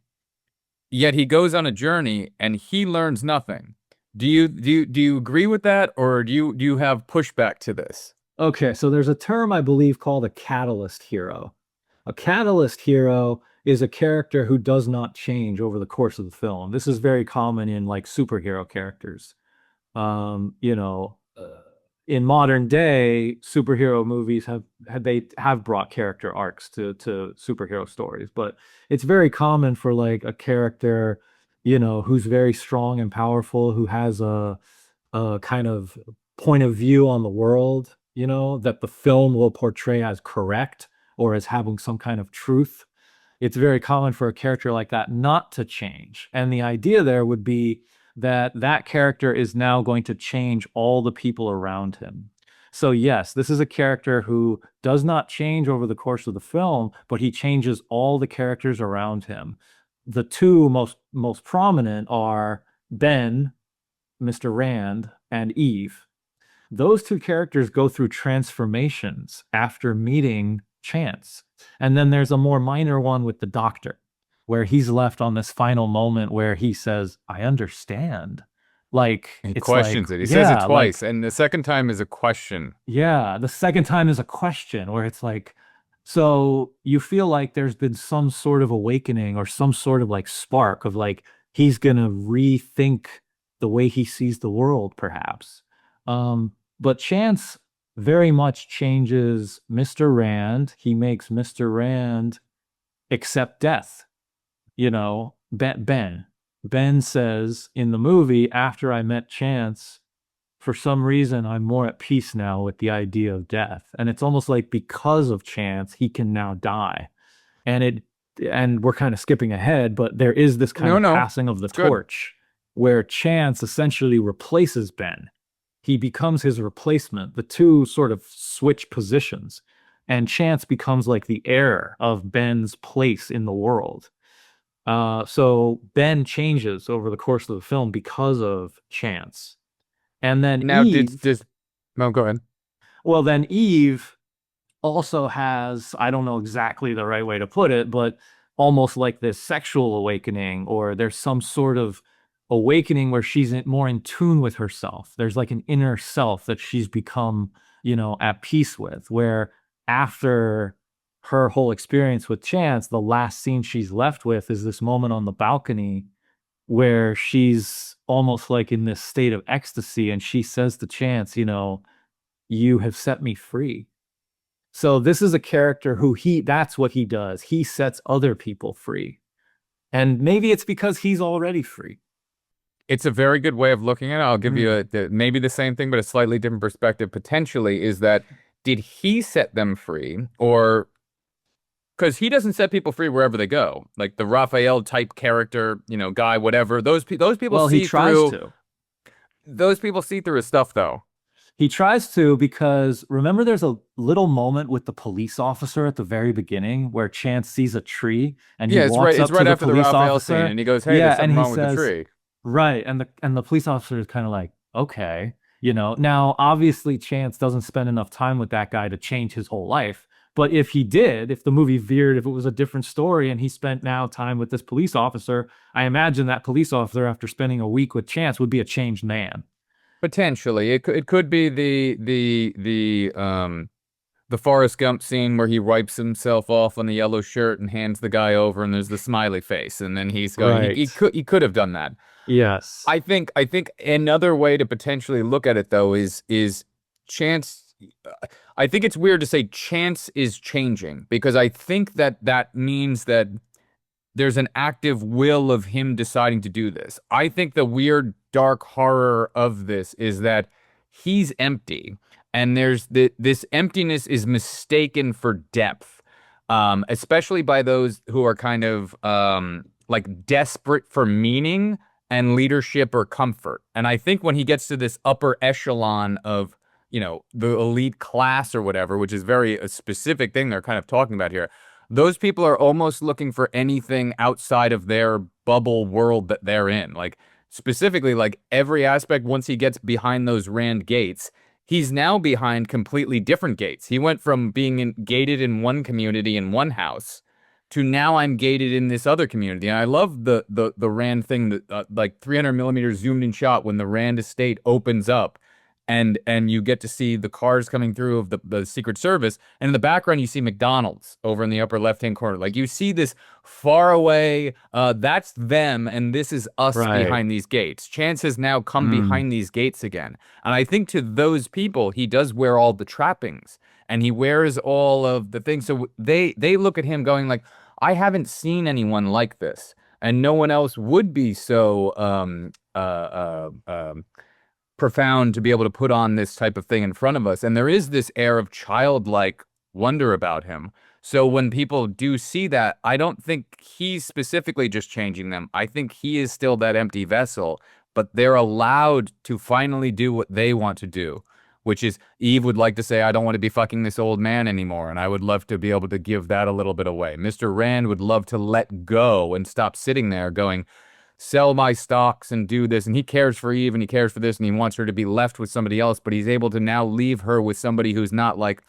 yet he goes on a journey and he learns nothing. Do you agree with that, or do you have pushback to this? Okay, so there's a term I believe called a catalyst hero. A catalyst hero is a character who does not change over the course of the film. This is very common in like superhero characters. Um, you know, uh, in modern day, superhero movies have brought character arcs to superhero stories, but it's very common for like a character, who's very strong and powerful, who has a kind of point of view on the world, that the film will portray as correct or as having some kind of truth. It's very common for a character like that not to change. And the idea there would be that that character is now going to change all the people around him. So yes, this is a character who does not change over the course of the film, but he changes all the characters around him. The two most prominent are Ben, Mr. Rand, and Eve. Those two characters go through transformations after meeting Chance. And then there's a more minor one with the doctor, where he's left on this final moment where he says, I understand. Like, He it's questions like, it. He says it yeah, twice, like, and the second time is a question. yeah, the second time is a question where it's like, so you feel like there's been some sort of awakening or some sort of like spark of like he's gonna rethink the way he sees the world, perhaps. But Chance very much changes Mr. Rand. He makes Mr. Rand accept death. Ben says in the movie, after I met Chance, for some reason, I'm more at peace now with the idea of death. And it's almost like because of Chance, he can now die. And we're kind of skipping ahead, but there is this kind No, of no, passing of the it's good. torch where Chance essentially replaces Ben. He becomes his replacement. The two sort of switch positions, and Chance becomes like the heir of Ben's place in the world. So Ben changes over the course of the film because of Chance. And then Now, Eve, no, go ahead. well, then Eve also has, I don't know exactly the right way to put it, but almost like this sexual awakening, or there's some sort of awakening where she's more in tune with herself. There's like an inner self that she's become, at peace with, where after her whole experience with Chance, the last scene she's left with is this moment on the balcony where she's almost like in this state of ecstasy, and she says to Chance, you have set me free. So this is a character who that's what he does. He sets other people free. And maybe it's because he's already free. It's a very good way of looking at it. I'll give you maybe the same thing, but a slightly different perspective potentially is that did he set them free, or because he doesn't set people free wherever they go, like the Raphael type character, guy, whatever. Those people Well, see he tries through. to. Those people see through his stuff, though. He tries to, because remember there's a little moment with the police officer at the very beginning where Chance sees a tree and he Yeah, it's walks right. up It's right to the after the police Raphael officer. scene, and he goes, "Hey, Yeah, there's and something he wrong with the says, tree." right, and the police officer is kind of like, okay, Now obviously Chance doesn't spend enough time with that guy to change his whole life. But if he did, if the movie veered, if it was a different story and he spent now time with this police officer, I imagine that police officer, after spending a week with Chance, would be a changed man. Potentially, it could be the Forrest Gump scene where he wipes himself off on the yellow shirt and hands the guy over, and there's the smiley face, and then he's going. Right. He could have done that. Yes. I think another way to potentially look at it though is Chance. I think it's weird to say Chance is changing, because I think that means that there's an active will of him deciding to do this. I think the weird dark horror of this is that he's empty, and this emptiness is mistaken for depth, especially by those who are kind of like desperate for meaning and leadership or comfort. And I think when he gets to this upper echelon of the elite class or whatever, which is very a specific thing they're kind of talking about here, those people are almost looking for anything outside of their bubble world that they're in. Like specifically, like every aspect, once he gets behind those Rand gates, he's now behind completely different gates. He went from being gated in one community in one house to now I'm gated in this other community. And I love the Rand thing that like 300 millimeter zoomed in shot when the Rand estate opens up and you get to see the cars coming through of the Secret Service. And in the background, you see McDonald's over in the upper left-hand corner. Like you see this far away, that's them, and this is us Right. behind these gates. Chance has now come Mm. behind these gates again. And I think to those people, he does wear all the trappings and he wears all of the things. So they look at him going like, I haven't seen anyone like this. And no one else would be so profound to be able to put on this type of thing in front of us. And there is this air of childlike wonder about him. So when people do see that, I don't think he's specifically just changing them. I think he is still that empty vessel, but they're allowed to finally do what they want to do, which is Eve would like to say, I don't want to be fucking this old man anymore. And I would love to be able to give that a little bit away. Mr. Rand would love to let go and stop sitting there going, sell my stocks and do this. And he cares for Eve and he cares for this and he wants her to be left with somebody else, but he's able to now leave her with somebody who's not like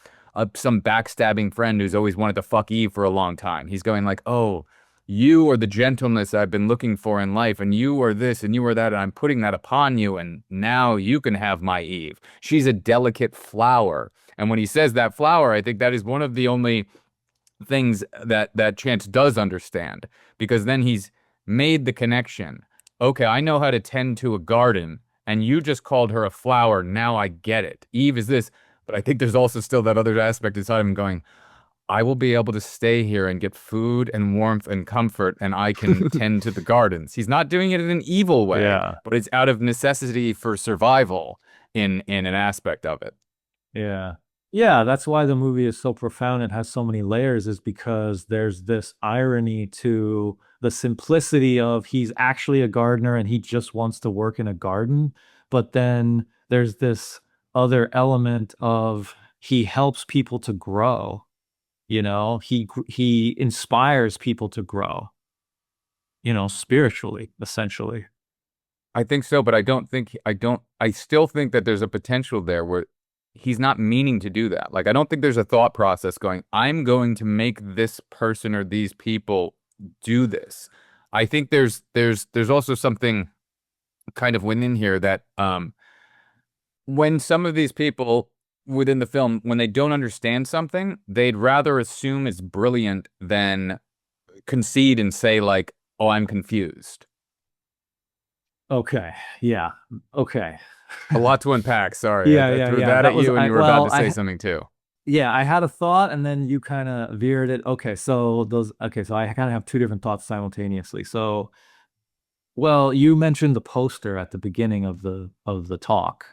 some backstabbing friend who's always wanted to fuck Eve for a long time. He's going like, oh, you are the gentleness I've been looking for in life, and you are this and you are that, and I'm putting that upon you, and now you can have my Eve. She's a delicate flower. And when he says that flower, I think that is one of the only things that Chance does understand, because then he's made the connection. Okay, I know how to tend to a garden, and you just called her a flower. Now I get it. Eve is this, but I think there's also still that other aspect inside him going, I will be able to stay here and get food and warmth and comfort, and I can tend to the gardens. He's not doing it in an evil way, Yeah. but it's out of necessity for survival in an aspect of it. Yeah. Yeah, that's why the movie is so profound and has so many layers, is because there's this irony to the simplicity of he's actually a gardener and he just wants to work in a garden. But then there's this other element of he helps people to grow. You know, he inspires people to grow, you know, spiritually, essentially. I think so, but I still think that there's a potential there where he's not meaning to do that. Like, I don't think there's a thought process going, I'm going to make this person or these people do this. I think there's also something kind of within here that when some of these people within the film, when they don't understand something, they'd rather assume it's brilliant than concede and say like, oh, I'm confused. Okay. Yeah. Okay. A lot to unpack. Sorry. I threw that at you and you were about to say something too. Yeah, I had a thought and then you kind of veered it. Okay, so I kind of have two different thoughts simultaneously. So, well, you mentioned the poster at the beginning of the talk.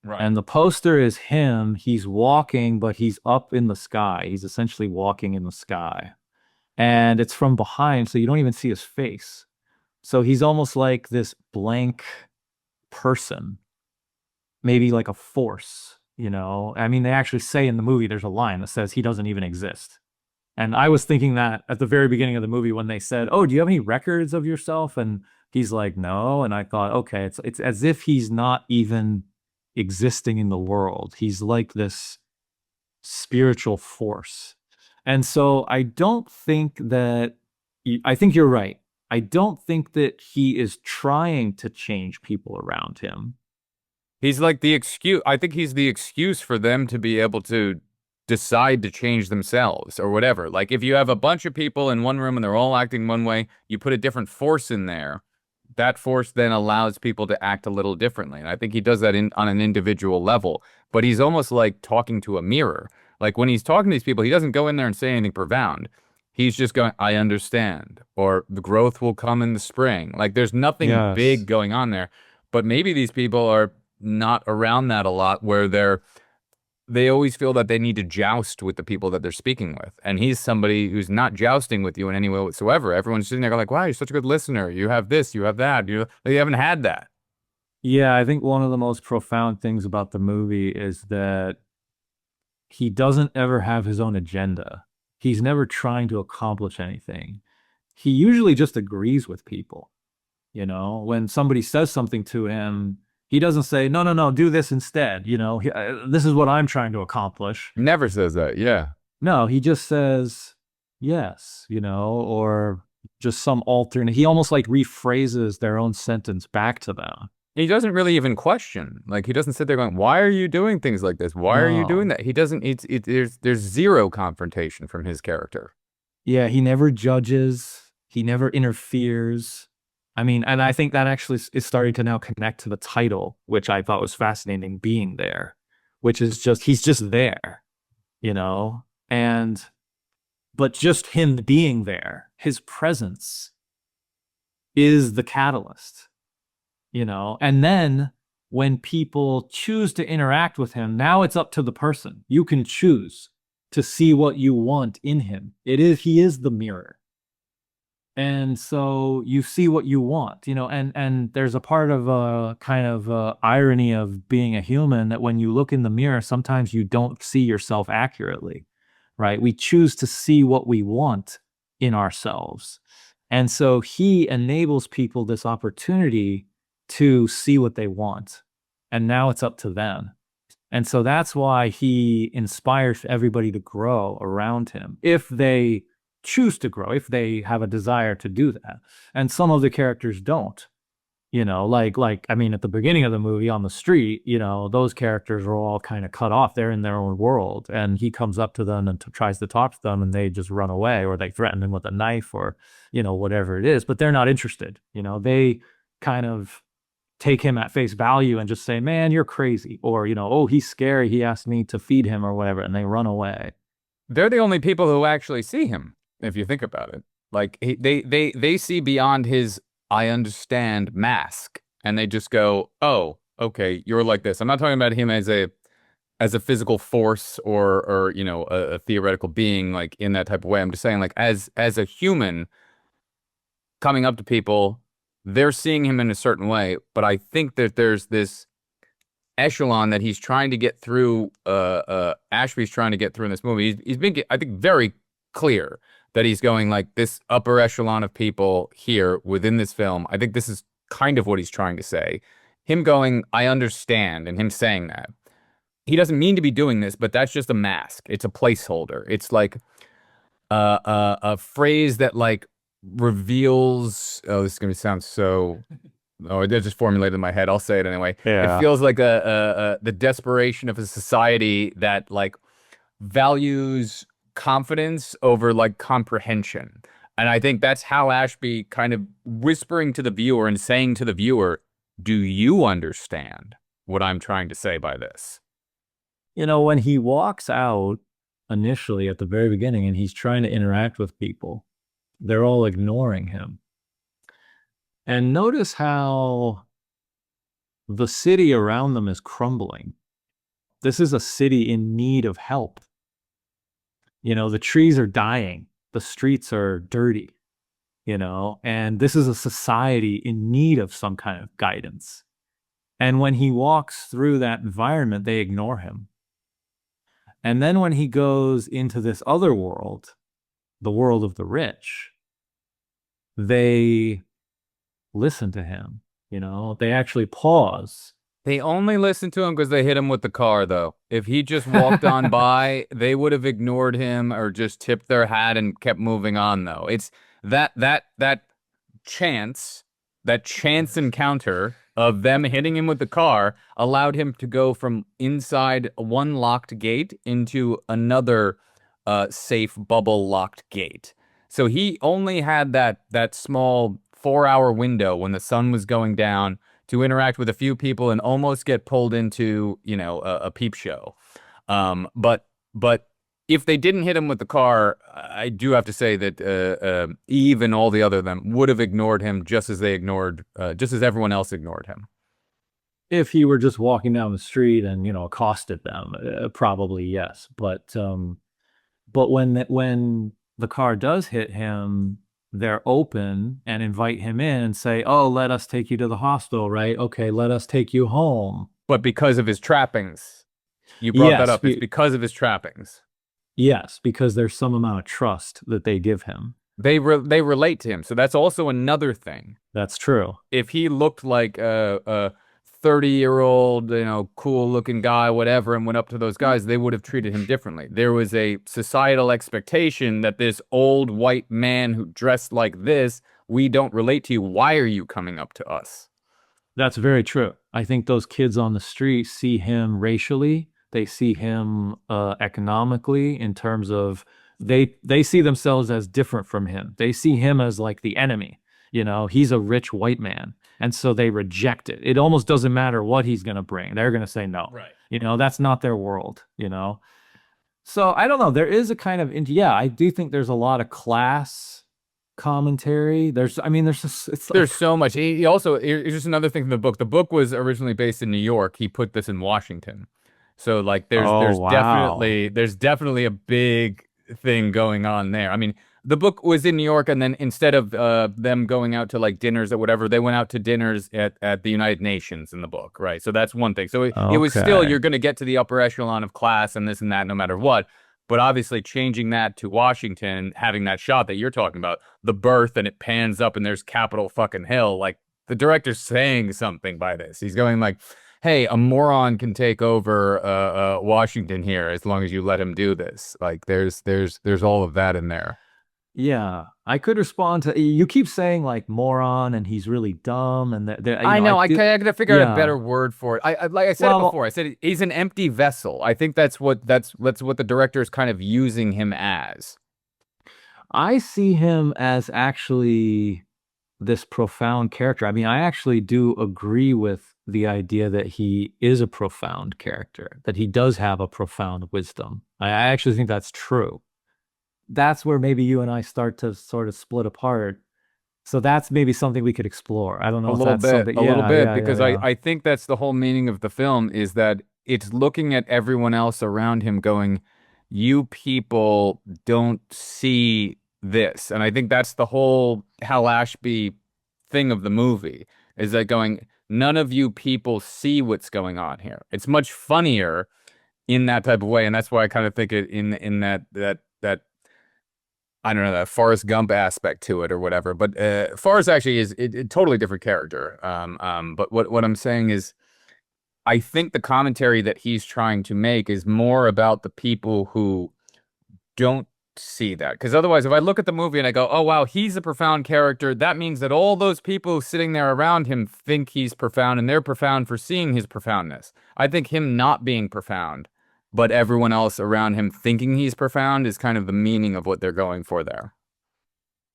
Right. And the poster is him. He's walking, but he's up in the sky. He's essentially walking in the sky. And it's from behind, so you don't even see his face. So he's almost like this blank person, maybe like a force, you know? I mean, they actually say in the movie, there's a line that says he doesn't even exist. And I was thinking that at the very beginning of the movie when they said, oh, do you have any records of yourself? And he's like, no. And I thought, okay, it's as if he's not even existing in the world. He's like this spiritual force. And so I think you're right. I don't think that he is trying to change people around him. He's like the excuse. I think he's the excuse for them to be able to decide to change themselves or whatever. Like if you have a bunch of people in one room and they're all acting one way, you put a different force in there. That force then allows people to act a little differently. And I think he does that on an individual level, but he's almost like talking to a mirror. Like when he's talking to these people, he doesn't go in there and say anything profound. He's just going, I understand, or the growth will come in the spring. Like there's nothing big going on there, but maybe these people are not around that a lot where they always feel that they need to joust with the people that they're speaking with. And he's somebody who's not jousting with you in any way whatsoever. Everyone's sitting there like, wow, you're such a good listener. You have this, you have that. You haven't had that. Yeah, I think one of the most profound things about the movie is that he doesn't ever have his own agenda. He's never trying to accomplish anything. He usually just agrees with people. When somebody says something to him, he doesn't say, no, no, no, do this instead. This is what I'm trying to accomplish. Never says that. Yeah. No, he just says yes, or just some alternate. He almost like rephrases their own sentence back to them. He doesn't really even question. Like, he doesn't sit there going, why are you doing things like this? Why are you doing that? He doesn't, there's zero confrontation from his character. Yeah, he never judges. He never interferes. I mean, and I think that actually is starting to now connect to the title, which I thought was fascinating, Being There, which is just, he's just there, but just him being there, his presence is the catalyst, and then when people choose to interact with him, now it's up to the person. You can choose to see what you want in him. He is the mirror. And so you see what you want, and there's a part of a kind of irony of being a human that when you look in the mirror, sometimes you don't see yourself accurately, right? We choose to see what we want in ourselves. And so he enables people this opportunity to see what they want. And now it's up to them. And so that's why he inspires everybody to grow around him, if they choose to grow, if they have a desire to do that. And some of the characters don't, I mean, at the beginning of the movie on the street, those characters are all kind of cut off. They're in their own world, and he comes up to them and tries to talk to them, and they just run away, or they threaten him with a knife, or, whatever it is, but they're not interested. They kind of take him at face value and just say, man, you're crazy. Or, oh, he's scary. He asked me to feed him or whatever. And they run away. They're the only people who actually see him, if you think about it. Like, they see beyond his I understand mask, and they just go, oh, okay, you're like this. I'm not talking about him as a physical force or a theoretical being, like, in that type of way. I'm just saying, like, as a human coming up to people, they're seeing him in a certain way, but I think that there's this echelon that he's trying to get through, Ashby's trying to get through in this movie. He's been, I think, very clear that he's going, like, this upper echelon of people here within this film. I think this is kind of what he's trying to say. Him going, I understand, and him saying that. He doesn't mean to be doing this, but that's just a mask. It's a placeholder. It's like a phrase that, like, reveals, oh, this is going to sound so, oh, it just formulated in my head. I'll say it anyway. Yeah. It feels like the desperation of a society that, like, values confidence over, like, comprehension. And I think that's Hal Ashby kind of whispering to the viewer and saying to the viewer, do you understand what I'm trying to say by this? When he walks out initially at the very beginning and he's trying to interact with people, they're all ignoring him. And notice how the city around them is crumbling. This is a city in need of help. The trees are dying. The streets are dirty, and this is a society in need of some kind of guidance. And when he walks through that environment, they ignore him. And then when he goes into this other world, the world of the rich, they listen to him, they actually pause. They only listen to him because they hit him with the car, though. If he just walked on by, they would have ignored him or just tipped their hat and kept moving on, though. It's that chance encounter of them hitting him with the car allowed him to go from inside one locked gate into another safe bubble locked gate. So he only had that small 4-hour window when the sun was going down to interact with a few people and almost get pulled into, a peep show. But if they didn't hit him with the car, I do have to say that Eve and all the other them would have ignored him just as everyone else ignored him. If he were just walking down the street and, accosted them, probably yes. But when the car does hit him, they're open and invite him in and say, oh, let us take you to the hospital, right? Okay, let us take you home. But because of his trappings, you brought that up. It's because of his trappings. Yes, because there's some amount of trust that they give him. They relate to him. So that's also another thing. That's true. If he looked like a 30-year-old, cool looking guy, whatever, and went up to those guys, they would have treated him differently. There was a societal expectation that this old white man who dressed like this, we don't relate to you. Why are you coming up to us? That's very true. I think those kids on the street see him racially. They see him economically in terms of they see themselves as different from him. They see him as like the enemy. He's a rich white man. And so they reject it. It almost doesn't matter what he's going to bring. They're going to say no. Right. That's not their world. So I don't know. There is a kind of, yeah, I do think there's a lot of class commentary. There's just, there's so much. He also, here's just another thing from the book. The book was originally based in New York. He put this in Washington. So like there's definitely a big thing going on there. I mean, the book was in New York, and then instead of them going out to like dinners or whatever, they went out to dinners at the United Nations in the book, right? So that's one thing. So it was still, you're going to get to the upper echelon of class and this and that no matter what. But obviously changing that to Washington, having that shot that you're talking about, the birth, and it pans up and there's Capitol fucking Hill, like the director's saying something by this. He's going like, hey, a moron can take over Washington here as long as you let him do this. Like there's all of that in there. Yeah, I could respond to you. Keep saying like moron, and he's really dumb, and I know. I gotta figure out a better word for it. Like I said it before. I said he's an empty vessel. I think that's what the director is kind of using him as. I see him as actually this profound character. I mean, I actually do agree with the idea that he is a profound character, that he does have a profound wisdom. I actually think that's true. That's where maybe you and I start to sort of split apart. So that's maybe something we could explore. I don't know a little bit, because yeah. I think that's the whole meaning of the film, is that it's looking at everyone else around him going, you people don't see this. And I think that's the whole Hal Ashby thing of the movie, is that going, none of you people see what's going on here. It's much funnier in that type of way. And that's why I kind of think it in that I don't know, that Forrest Gump aspect to it or whatever. But Forrest actually is a totally different character. But what I'm saying is, I think the commentary that he's trying to make is more about the people who don't see that. Because otherwise, if I look at the movie and I go, oh, wow, he's a profound character, that means that all those people sitting there around him think he's profound, and they're profound for seeing his profoundness. I think him not being profound, but everyone else around him thinking he's profound, is kind of the meaning of what they're going for there.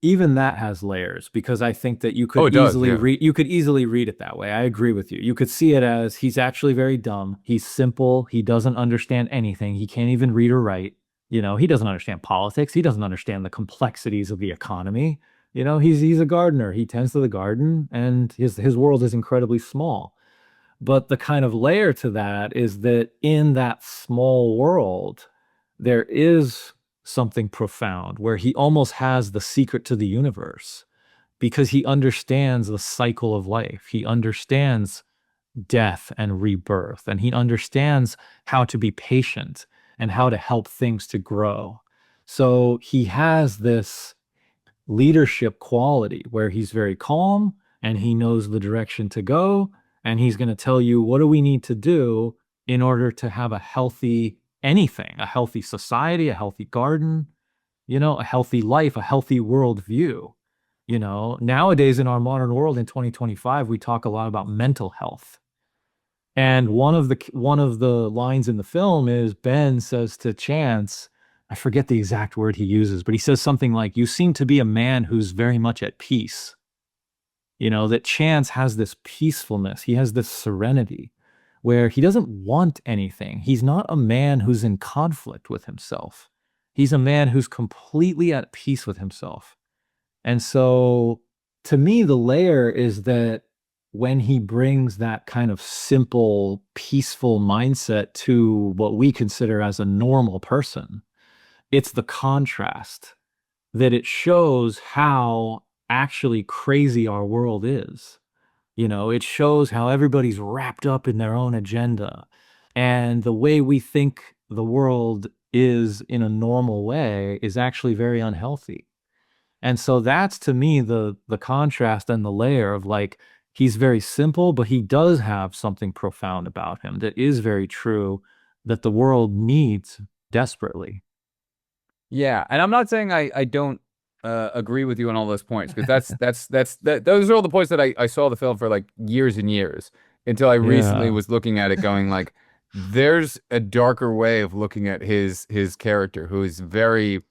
Even that has layers, because I think that you could easily read it that way. I agree with you. You could see it as he's actually very dumb. He's simple. He doesn't understand anything. He can't even read or write. He doesn't understand politics. He doesn't understand the complexities of the economy. He's a gardener. He tends to the garden, and his world is incredibly small. But the kind of layer to that is that in that small world, there is something profound where he almost has the secret to the universe, because he understands the cycle of life. He understands death and rebirth, and he understands how to be patient and how to help things to grow. So he has this leadership quality where he's very calm and he knows the direction to go. And he's going to tell you, what do we need to do in order to have a healthy anything, a healthy society, a healthy garden, a healthy life, a healthy worldview. Nowadays in our modern world in 2025, we talk a lot about mental health. And one of the lines in the film is Ben says to Chance, I forget the exact word he uses, but he says something like, you seem to be a man who's very much at peace. That Chance has this peacefulness. He has this serenity where he doesn't want anything. He's not a man who's in conflict with himself. He's a man who's completely at peace with himself. And so to me, the layer is that when he brings that kind of simple, peaceful mindset to what we consider as a normal person, it's the contrast that it shows how actually crazy our world is. It shows how everybody's wrapped up in their own agenda. And the way we think the world is in a normal way is actually very unhealthy. And so that's to me the contrast and the layer of like he's very simple, but he does have something profound about him that is very true that the world needs desperately. Yeah, and I'm not saying I don't agree with you on all those points because those are all the points that I saw the film for like years and years until I recently Yeah. was looking at it going like there's a darker way of looking at his character who is very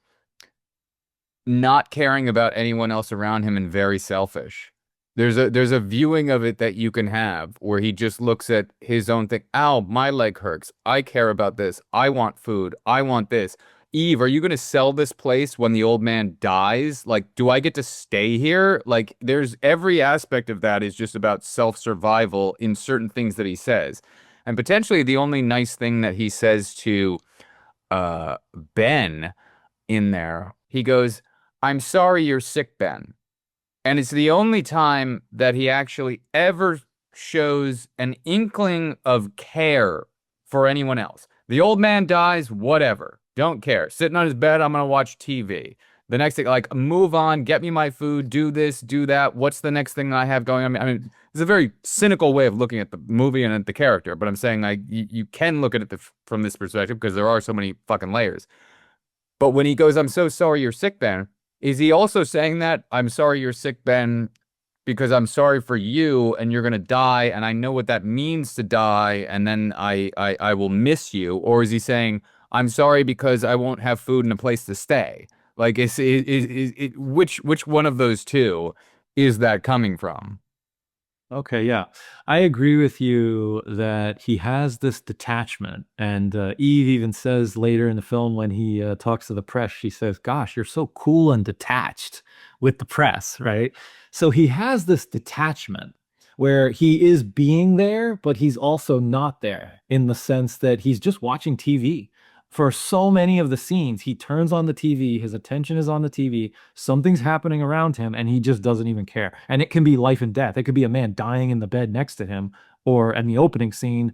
not caring about anyone else around him and very selfish. There's a viewing of it that you can have where he just looks at his own thing. Ow, my leg hurts. I care about this. I want food. I want this. Eve, are you going to sell this place when the old man dies? Like, do I get to stay here? Like, there's every aspect of that is just about self-survival in certain things that he says. And potentially the only nice thing that he says to uh Ben in there, he goes, "I'm sorry you're sick, Ben." And it's the only time that he actually ever shows an inkling of care for anyone else. The old man dies, whatever. Don't care. Sitting on his bed, I'm going to watch TV. The next thing, like, move on, get me my food, do this, do that. What's the next thing I have going on? I mean, it's a very cynical way of looking at the movie and at the character, but I'm saying, like, you can look at it from this perspective because there are so many fucking layers. But when he goes, "I'm so sorry you're sick, Ben," is he also saying that I'm sorry you're sick, Ben, because I'm sorry for you and you're gonna die and I know what that means to die and then I will miss you? Or is he saying I'm sorry because I won't have food and a place to stay? Like which one of those two is that coming from? Okay, yeah. I agree with you that he has this detachment. And Eve even says later in the film when he talks to the press, she says, "Gosh, you're so cool and detached with the press," right? So he has this detachment where he is being there, but he's also not there in the sense that he's just watching TV. For so many of the scenes, he turns on the TV, his attention is on the TV, something's happening around him, and he just doesn't even care. And it can be life and death. It could be a man dying in the bed next to him, or in the opening scene,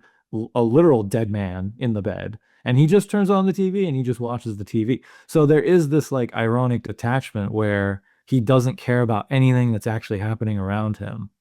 a literal dead man in the bed. And he just turns on the TV and he just watches the TV. So there is this like ironic detachment where he doesn't care about anything that's actually happening around him.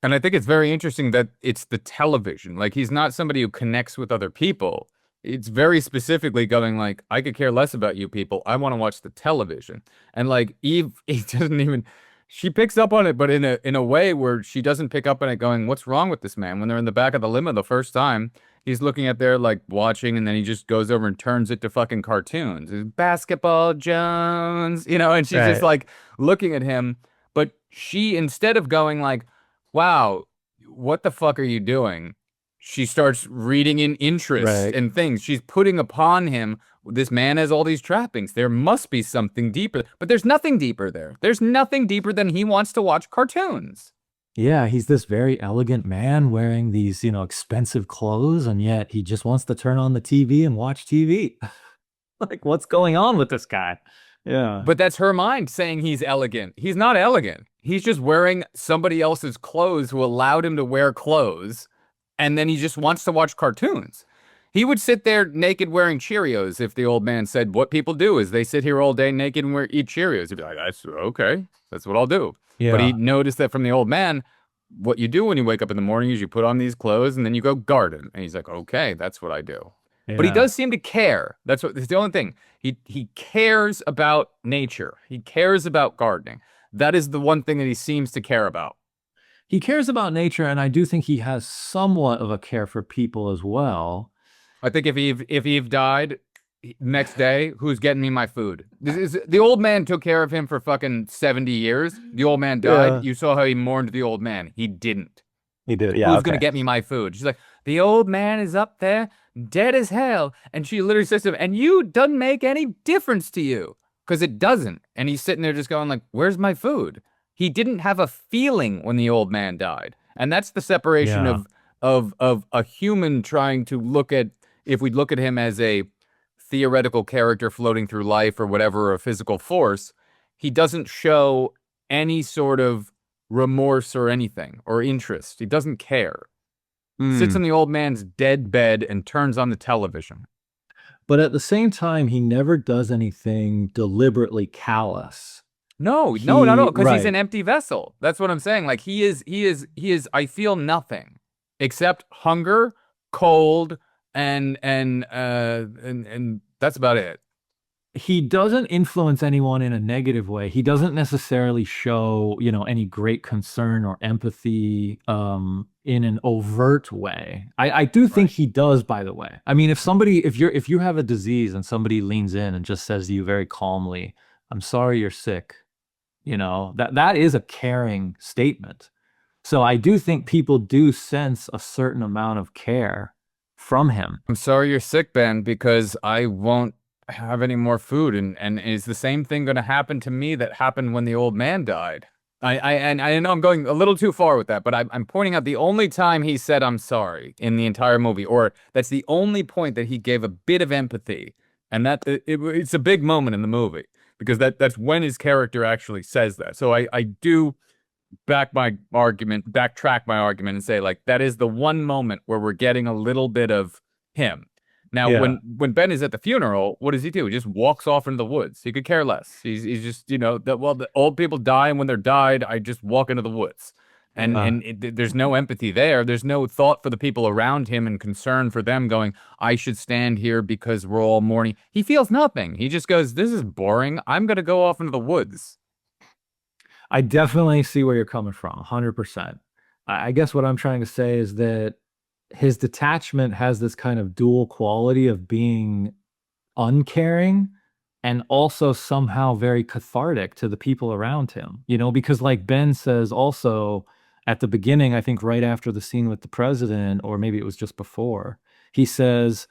And I think it's very interesting that it's the television. Like he's not somebody who connects with other people. It's very specifically going like, I could care less about you people. I want to watch the television. And like Eve, he doesn't even she picks up on it, but in a way where she doesn't pick up on it going, what's wrong with this man? When they're in the back of the limo the first time, he's looking at there like watching, and then he just goes over and turns it to fucking cartoons. It's Basketball Jones, and she's just Right. like looking at him. But she, instead of going like, wow, what the fuck are you doing? She starts reading in interests Right. and things. She's putting upon him, this man has all these trappings. There must be something deeper, but there's nothing deeper there. There's nothing deeper than he wants to watch cartoons. Yeah, he's this very elegant man wearing these, expensive clothes, and yet he just wants to turn on the TV and watch TV. Like, what's going on with this guy? Yeah. But that's her mind saying he's elegant. He's not elegant. He's just wearing somebody else's clothes who allowed him to wear clothes, and then he just wants to watch cartoons. He would sit there naked wearing Cheerios if the old man said, what people do is they sit here all day naked and eat Cheerios. He'd be like, that's okay. That's what I'll do. But he Yeah. noticed that from the old man, what you do when you wake up in the morning is you put on these clothes and then you go garden. And he's like, okay, that's what I do. But he Yeah. does seem to care. That's the only thing. He cares about nature. He cares about gardening. That is the one thing that he seems to care about. He cares about nature, and I do think he has somewhat of a care for people as well. I think if Eve died next day, who's getting me my food? The old man took care of him for fucking 70 years. The old man died. Yeah. You saw how he mourned the old man. He didn't. He did. Yeah. Who's gonna Okay. get me my food? She's like, the old man is up there, dead as hell. And she literally says to him, and you doesn't make any difference to you. Because it doesn't. And he's sitting there just going like, where's my food? He didn't have a feeling when the old man died. And that's the separation Yeah. of a human trying to look at, if we look at him as a theoretical character floating through life or whatever, or a physical force, he doesn't show any sort of remorse or anything or interest. He doesn't care. Sits Hmm. in the old man's dead bed and turns on the television. But at the same time, he never does anything deliberately callous. No, not at all, because he's Right. an empty vessel. That's what I'm saying. Like he is. I feel nothing except hunger, cold, and that's about it. He doesn't influence anyone in a negative way. He doesn't necessarily show, any great concern or empathy in an overt way. I do think Right. he does, by the way. I mean, if you have a disease and somebody leans in and just says to you very calmly, "I'm sorry you're sick," that is a caring statement. So I do think people do sense a certain amount of care from him. I'm sorry you're sick, Ben, because I won't have any more food. And is the same thing going to happen to me that happened when the old man died? And I know I'm going a little too far with that, but I'm pointing out the only time he said I'm sorry in the entire movie, or that's the only point that he gave a bit of empathy, and it's a big moment in the movie because that's when his character actually says that. So I do backtrack my argument and say like that is the one moment where we're getting a little bit of him. Now, Yeah. when Ben is at the funeral, what does he do? He just walks off into the woods. He could care less. He's just, the old people die, and when they're died, I just walk into the woods. There's no empathy there. There's no thought for the people around him and concern for them going, I should stand here because we're all mourning. He feels nothing. He just goes, this is boring. I'm going to go off into the woods. I definitely see where you're coming from, 100%. I guess what I'm trying to say is that his detachment has this kind of dual quality of being uncaring and also somehow very cathartic to the people around him. Because like Ben says also at the beginning, I think right after the scene with the president, or maybe it was just before, he says,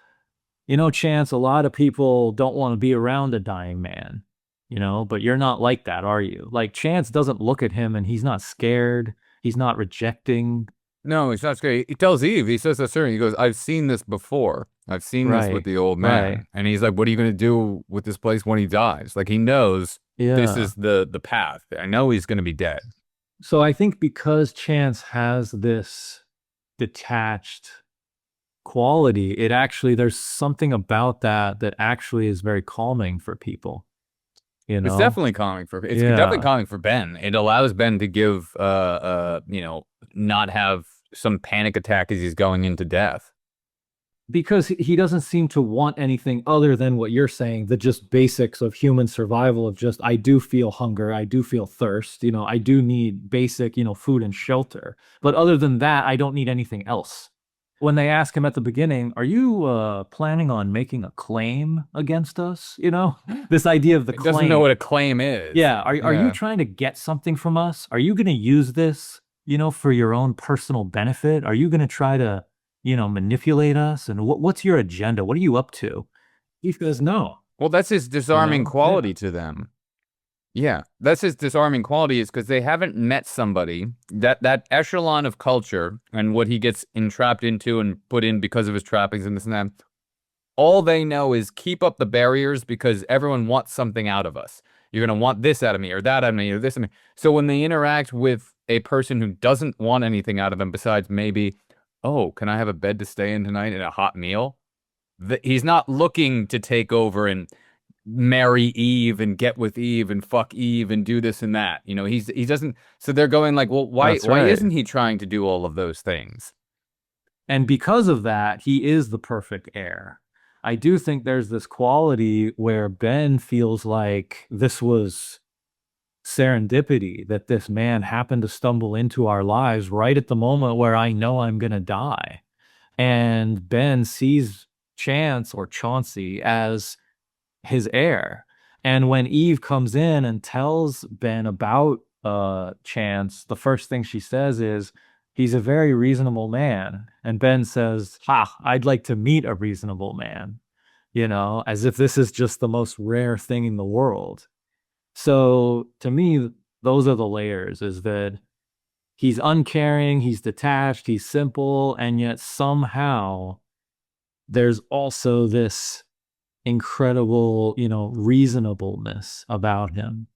Chance, a lot of people don't want to be around a dying man, but you're not like that, are you? Like Chance doesn't look at him and he's not scared. He's not rejecting. No, he's not scary. He tells Eve, he says that certain. He goes, I've seen this before. I've seen this with Right. the old Right. man. And he's like, what are you going to do with this place when he dies? Like he knows this Yeah. is the path. I know he's going to be dead. So I think because Chance has this detached quality, there's something about that actually is very calming for people, It's definitely calming it's definitely Yeah. calming for Ben. It allows Ben to give not have some panic attack as he's going into death. Because he doesn't seem to want anything other than what you're saying, the just basics of human survival of just, I do feel hunger, I do feel thirst, I do need basic, food and shelter. But other than that, I don't need anything else. When they ask him at the beginning, are you planning on making a claim against us? This idea of the He claim. doesn't know what a claim is. Yeah. Are you Yeah. trying to get something from us? Are you going to use this, for your own personal benefit? Are you going to try to, manipulate us? And what's your agenda? What are you up to? He says, no. Well, that's his disarming quality Yeah. to them. Yeah, that's his disarming quality is because they haven't met somebody that echelon of culture and what he gets entrapped into and put in because of his trappings and this and that. All they know is keep up the barriers because everyone wants something out of us. You're going to want this out of me or that out of me or this. So when they interact with a person who doesn't want anything out of them besides maybe, oh, can I have a bed to stay in tonight and a hot meal? He's not looking to take over and marry Eve and get with Eve and fuck Eve and do this and that. He doesn't. So they're going like, well, why That's right. isn't he trying to do all of those things? And because of that, he is the perfect heir. I do think there's this quality where Ben feels like this was serendipity, that this man happened to stumble into our lives right at the moment where I know I'm going to die. And Ben sees Chance or Chauncey as his heir. And when Eve comes in and tells Ben about Chance, the first thing she says is, he's a very reasonable man. And Ben says, ha, I'd like to meet a reasonable man, as if this is just the most rare thing in the world. So to me, those are the layers, is that he's uncaring, he's detached, he's simple, and yet somehow there's also this incredible, reasonableness about him.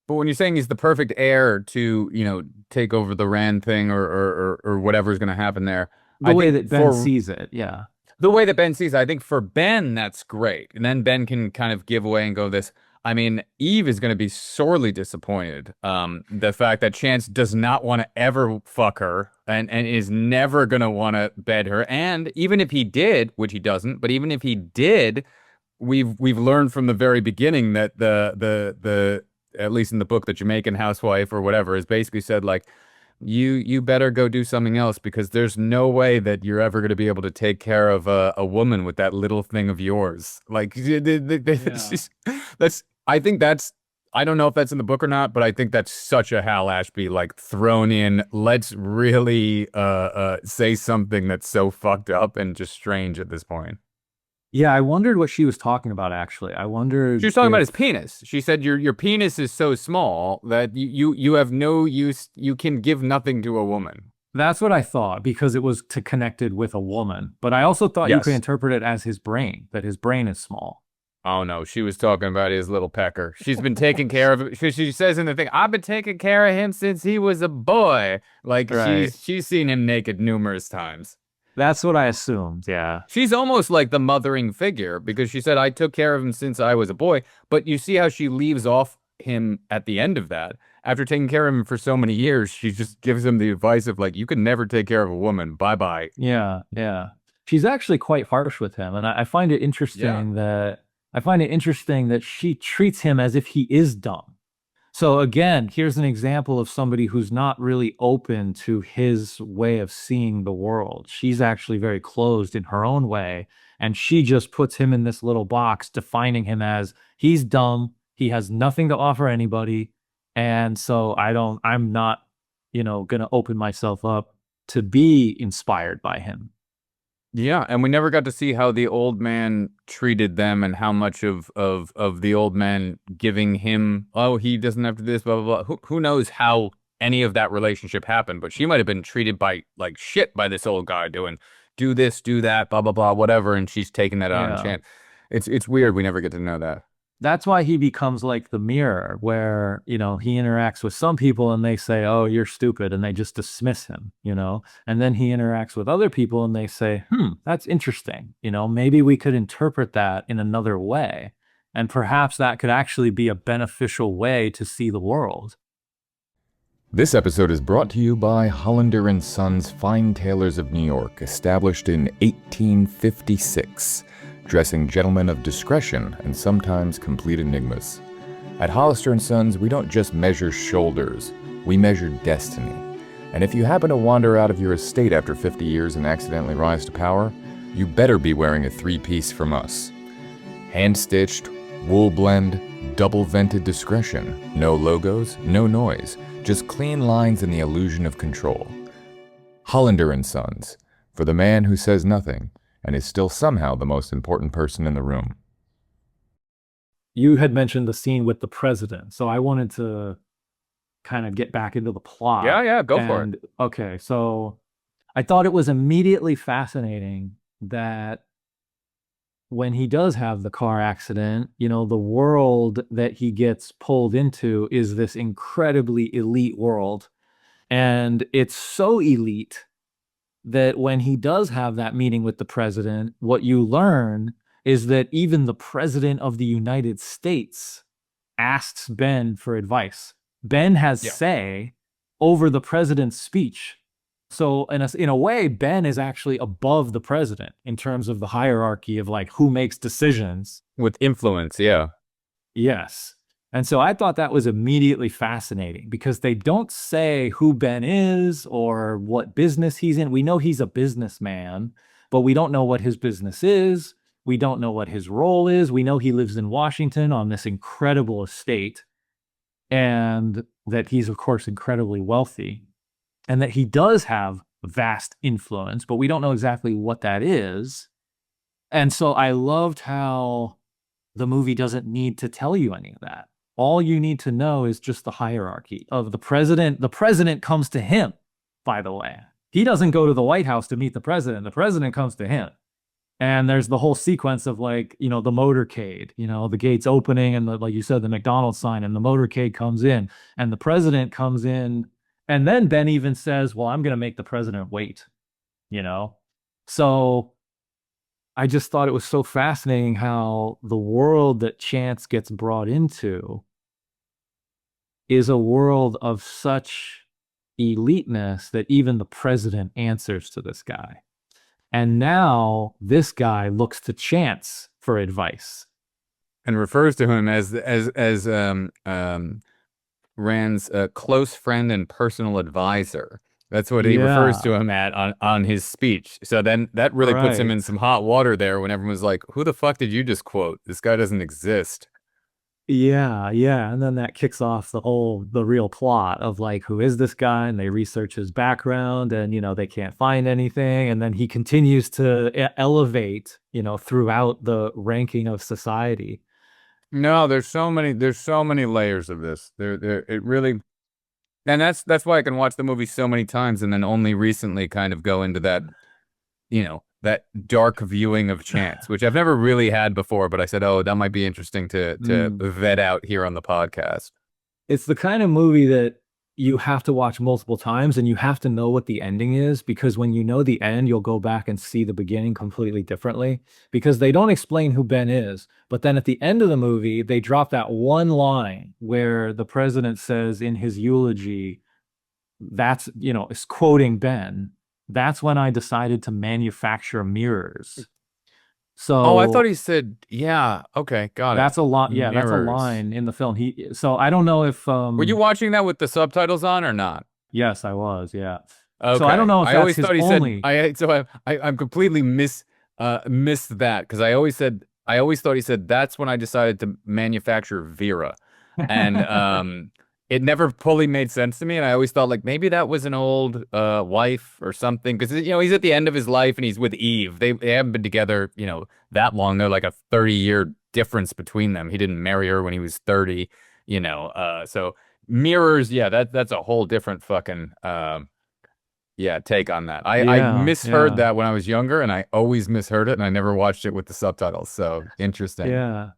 But when you're saying he's the perfect heir to, take over the Rand thing or whatever's going to happen there, The way that Ben sees it, yeah. The way that Ben sees it, I think for Ben, that's great. And then Ben can kind of give away and go this. I mean, Eve is going to be sorely disappointed. The fact that Chance does not want to ever fuck her and is never going to want to bed her. And even if he did, which he doesn't, but even if he did, we've learned from the very beginning that the at least in the book, the Jamaican housewife or whatever is basically said like, you better go do something else because there's no way that you're ever going to be able to take care of a woman with that little thing of yours. Like, it's just, that's, I think that's, I don't know if that's in the book or not, but I think that's such a Hal Ashby, like thrown in, let's really say something that's so fucked up and just strange at this point. Yeah, I wondered what she was talking about, actually. I wondered She was talking about his penis. She said your penis is so small that you have no use. You can give nothing to a woman. That's what I thought, because it was to connect it with a woman. But I also thought you could interpret it as his brain, that his brain is small. Oh no, she was talking about his little pecker. She's been taking care of it. She says in the thing, I've been taking care of him since he was a boy. Like she's seen him naked numerous times. That's what I assumed, yeah. She's almost like the mothering figure because she said, I took care of him since I was a boy. But you see how she leaves off him at the end of that. After taking care of him for so many years, she just gives him the advice of like, you can never take care of a woman. Bye-bye. Yeah, yeah. She's actually quite harsh with him. And I find it interesting that she treats him as if he is dumb. So again, here's an example of somebody who's not really open to his way of seeing the world. She's actually very closed in her own way, and she just puts him in this little box, defining him as he's dumb, he has nothing to offer anybody, and so I'm not, going to open myself up to be inspired by him. Yeah, and we never got to see how the old man treated them and how much of the old man giving him, oh, he doesn't have to do this, blah, blah, blah. Who knows how any of that relationship happened, but she might have been treated by like shit by this old guy doing do this, do that, blah, blah, blah, whatever, and she's taking that out on Chance. It's weird. We never get to know that. That's why he becomes like the mirror where, he interacts with some people and they say, oh, you're stupid. And they just dismiss him, and then he interacts with other people and they say, that's interesting. Maybe we could interpret that in another way. And perhaps that could actually be a beneficial way to see the world. This episode is brought to you by Hollander and Sons Fine Tailors of New York, established in 1856. Dressing gentlemen of discretion and sometimes complete enigmas. At Hollister & Sons, we don't just measure shoulders, we measure destiny. And if you happen to wander out of your estate after 50 years and accidentally rise to power, you better be wearing a three-piece from us. Hand-stitched, wool blend, double-vented discretion. No logos, no noise, just clean lines and the illusion of control. Hollander & Sons, for the man who says nothing, and is still somehow the most important person in the room. You had mentioned the scene with the president, so I wanted to kind of get back into the plot. Yeah, go for it. Okay, so I thought it was immediately fascinating that when he does have the car accident, the world that he gets pulled into is this incredibly elite world. And it's so elite that when he does have that meeting with the president, what you learn is that even the president of the United States asks Ben for advice. Ben has say over the president's speech. So in a way, Ben is actually above the president in terms of the hierarchy of like who makes decisions. With influence, yeah. Yes. And so I thought that was immediately fascinating because they don't say who Ben is or what business he's in. We know he's a businessman, but we don't know what his business is. We don't know what his role is. We know he lives in Washington on this incredible estate and that he's, of course, incredibly wealthy and that he does have vast influence, but we don't know exactly what that is. And so I loved how the movie doesn't need to tell you any of that. All you need to know is just the hierarchy of the president. The president comes to him, by the way. He doesn't go to the White House to meet the president. The president comes to him. And there's the whole sequence of like, the motorcade, the gates opening and like you said, the McDonald's sign and the motorcade comes in and the president comes in. And then Ben even says, well, I'm going to make the president wait, So I just thought it was so fascinating how the world that Chance gets brought into is a world of such eliteness that even the president answers to this guy. And now this guy looks to Chance for advice. And refers to him as Rand's close friend and personal advisor. That's what he refers Yeah, to him at on his speech. So then that really puts him right. in some hot water there when everyone's like, who the fuck did you just quote? This guy doesn't exist. Yeah, yeah. And then that kicks off the real plot of like, who is this guy? And they research his background and, they can't find anything. And then he continues to elevate, throughout the ranking of society. No, there's so many layers of this. It really, and that's why I can watch the movie so many times and then only recently kind of go into that, that dark viewing of Chance, which I've never really had before, but I said, oh, that might be interesting to vet out here on the podcast. It's the kind of movie that you have to watch multiple times and you have to know what the ending is, because when you know the end, you'll go back and see the beginning completely differently, because they don't explain who Ben is. But then at the end of the movie, they drop that one line where the president says in his eulogy, that's, is quoting Ben. That's when I decided to manufacture mirrors. Oh, I thought So he said, yeah, okay, got it. that's a lot. Yeah, that's a Mirrors. line in the film. So I don't know if Were you watching that with the subtitles on or not? yes, I was. Yeah. So I don't Okay. know if I that's always his thought he said only. I'm completely missed that because I always thought he said that's when I decided to manufacture Vera. And it never fully made sense to me, and I always thought like maybe that was an old wife or something, because he's at the end of his life and he's with Eve. They haven't been together, that long. They're like a 30-year difference between them. He didn't marry her when he was 30, so mirrors, yeah, that's a whole different fucking yeah, take on that. I Yeah, misheard yeah, that when I was younger, and I always misheard it, and I never watched it with the subtitles. So interesting. yeah.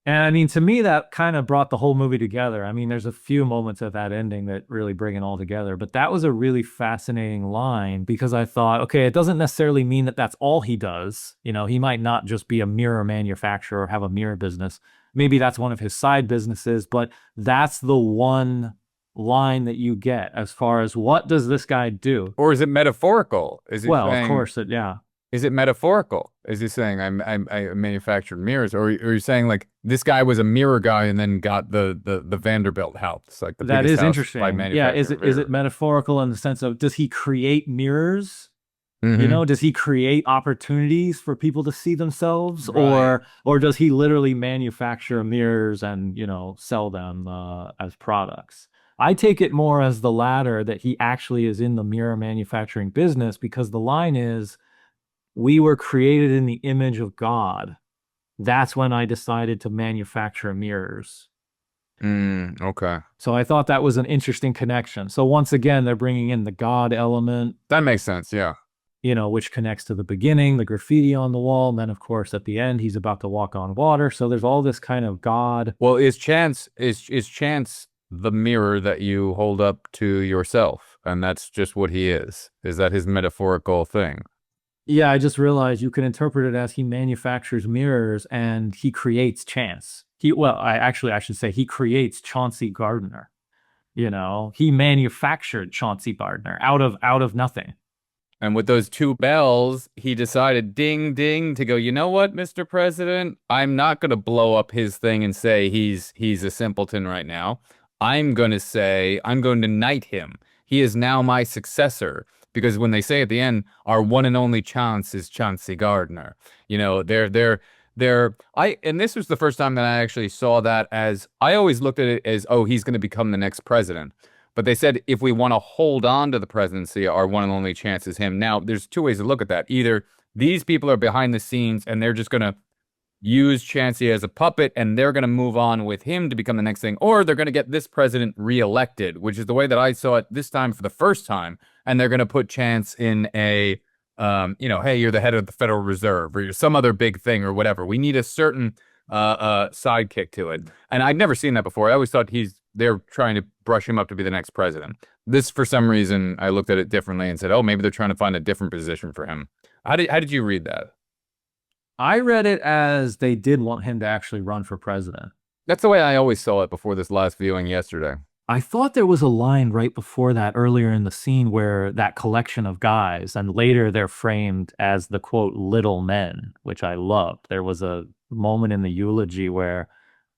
And I mean, to me, that kind of brought the whole movie together. I mean, there's a few moments of that ending that really bring it all together, but that was a really fascinating line because I thought, okay, it doesn't necessarily mean that that's all he does. He might not just be a mirror manufacturer or have a mirror business. Maybe that's one of his side businesses, but that's the one line that you get as far as what does this guy do? Or is it metaphorical? Is he Well, of saying? course, yeah. Is it metaphorical? Is he saying I manufactured mirrors, or are you saying like this guy was a mirror guy and then got the Vanderbilt house, like the That biggest is house by interesting. Yeah, manufacturing is it mirror? metaphorical in the sense of does he create mirrors? Mm-hmm. Does he create opportunities for people to see themselves, Right. or does he literally manufacture mirrors and, sell them as products? I take it more as the latter, that he actually is in the mirror manufacturing business, because the line is, "We were created in the image of God. That's when I decided to manufacture mirrors." Okay. So I thought that was an interesting connection. So once again, they're bringing in the God element, That makes sense. Yeah. which connects to the beginning, the graffiti on the wall. And then, of course, at the end, he's about to walk on water. So there's all this kind of God. Well, is Chance the mirror that you hold up to yourself, and that's just what he is? Is that his metaphorical thing? Yeah, I just realized you can interpret it as he manufactures mirrors and he creates Chance. I should say he creates Chauncey Gardner. He manufactured Chauncey Gardner out of nothing. And with those two bells, he decided, ding, ding, to go, you know what, Mr. President? I'm not going to blow up his thing and say he's a simpleton right now. I'm going to knight him. He is now my successor. Because when they say at the end, our one and only chance is Chauncey Gardner. And this was the first time that I actually saw that as, I always looked at it as, oh, he's going to become the next president. But they said if we want to hold on to the presidency, our one and only chance is him. Now, there's two ways to look at that. Either these people are behind the scenes and they're just going to use Chancey as a puppet and they're going to move on with him to become the next thing, or they're going to get this president reelected, which is the way that I saw it this time for the first time. And they're going to put Chance in a, hey, you're the head of the Federal Reserve or you're some other big thing or whatever. We need a certain sidekick to it. And I'd never seen that before. I always thought they're trying to brush him up to be the next president. This, for some reason, I looked at it differently and said, oh, maybe they're trying to find a different position for him. How did you read that? I read it as they did want him to actually run for president. That's the way I always saw it before this last viewing yesterday. I thought there was a line right before that earlier in the scene where that collection of guys, and later they're framed as the quote, little men, which I loved. There was a moment in the eulogy where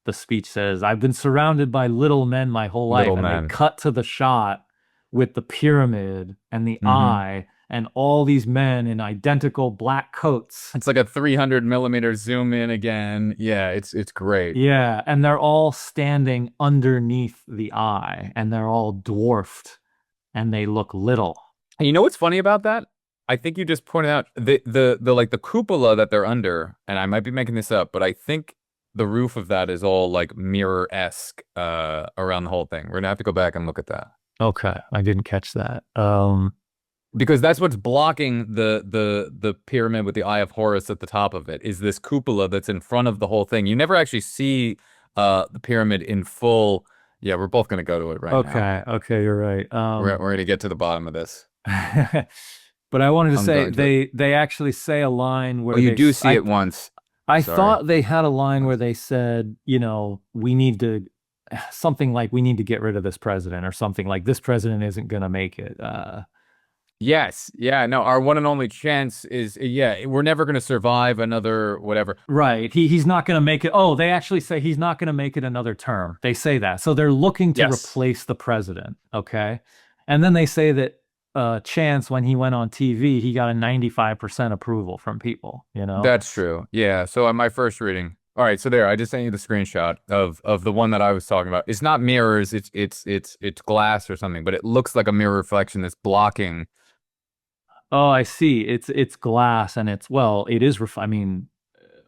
the speech says, I've been surrounded by little men my whole life. Little And men. they cut to the shot with the pyramid and the eye and all these men in identical black coats. It's like a 300 millimeter zoom in again. Yeah, it's great. Yeah, and they're all standing underneath the eye, and they're all dwarfed, and they look little. And you know what's funny about that? I think you just pointed out the like the cupola that they're under, and I might be making this up, but I think the roof of that is all like mirror-esque around the whole thing. We're gonna have to go back and look at that. Okay, I didn't catch that. Because that's what's blocking the pyramid with the Eye of Horus at the top of it, is this cupola that's in front of the whole thing. You never actually see the pyramid in full. Yeah, we're both gonna go to it right now. Okay, you're right. We're gonna get to the bottom of this. But I wanted to say they actually say a line where you do see it once. I thought they had a line where they said, you know, we need to something like we need to get rid of this president, or something like this president isn't gonna make it. Yes. Yeah. No, our one and only chance is, yeah, we're never going to survive another whatever. Right. He's not going to make it. Oh, they actually say he's not going to make it another term. They say that. So they're looking to replace the president. Okay. And then they say that Chance, when he went on TV, he got a 95% approval from people, you know? That's true. Yeah. So on my first reading. All right. So there, I just sent you the screenshot of the one that I was talking about. It's not mirrors. It's glass or something, but it looks like a mirror reflection that's blocking. Oh, I see. It's glass, and it is. I mean,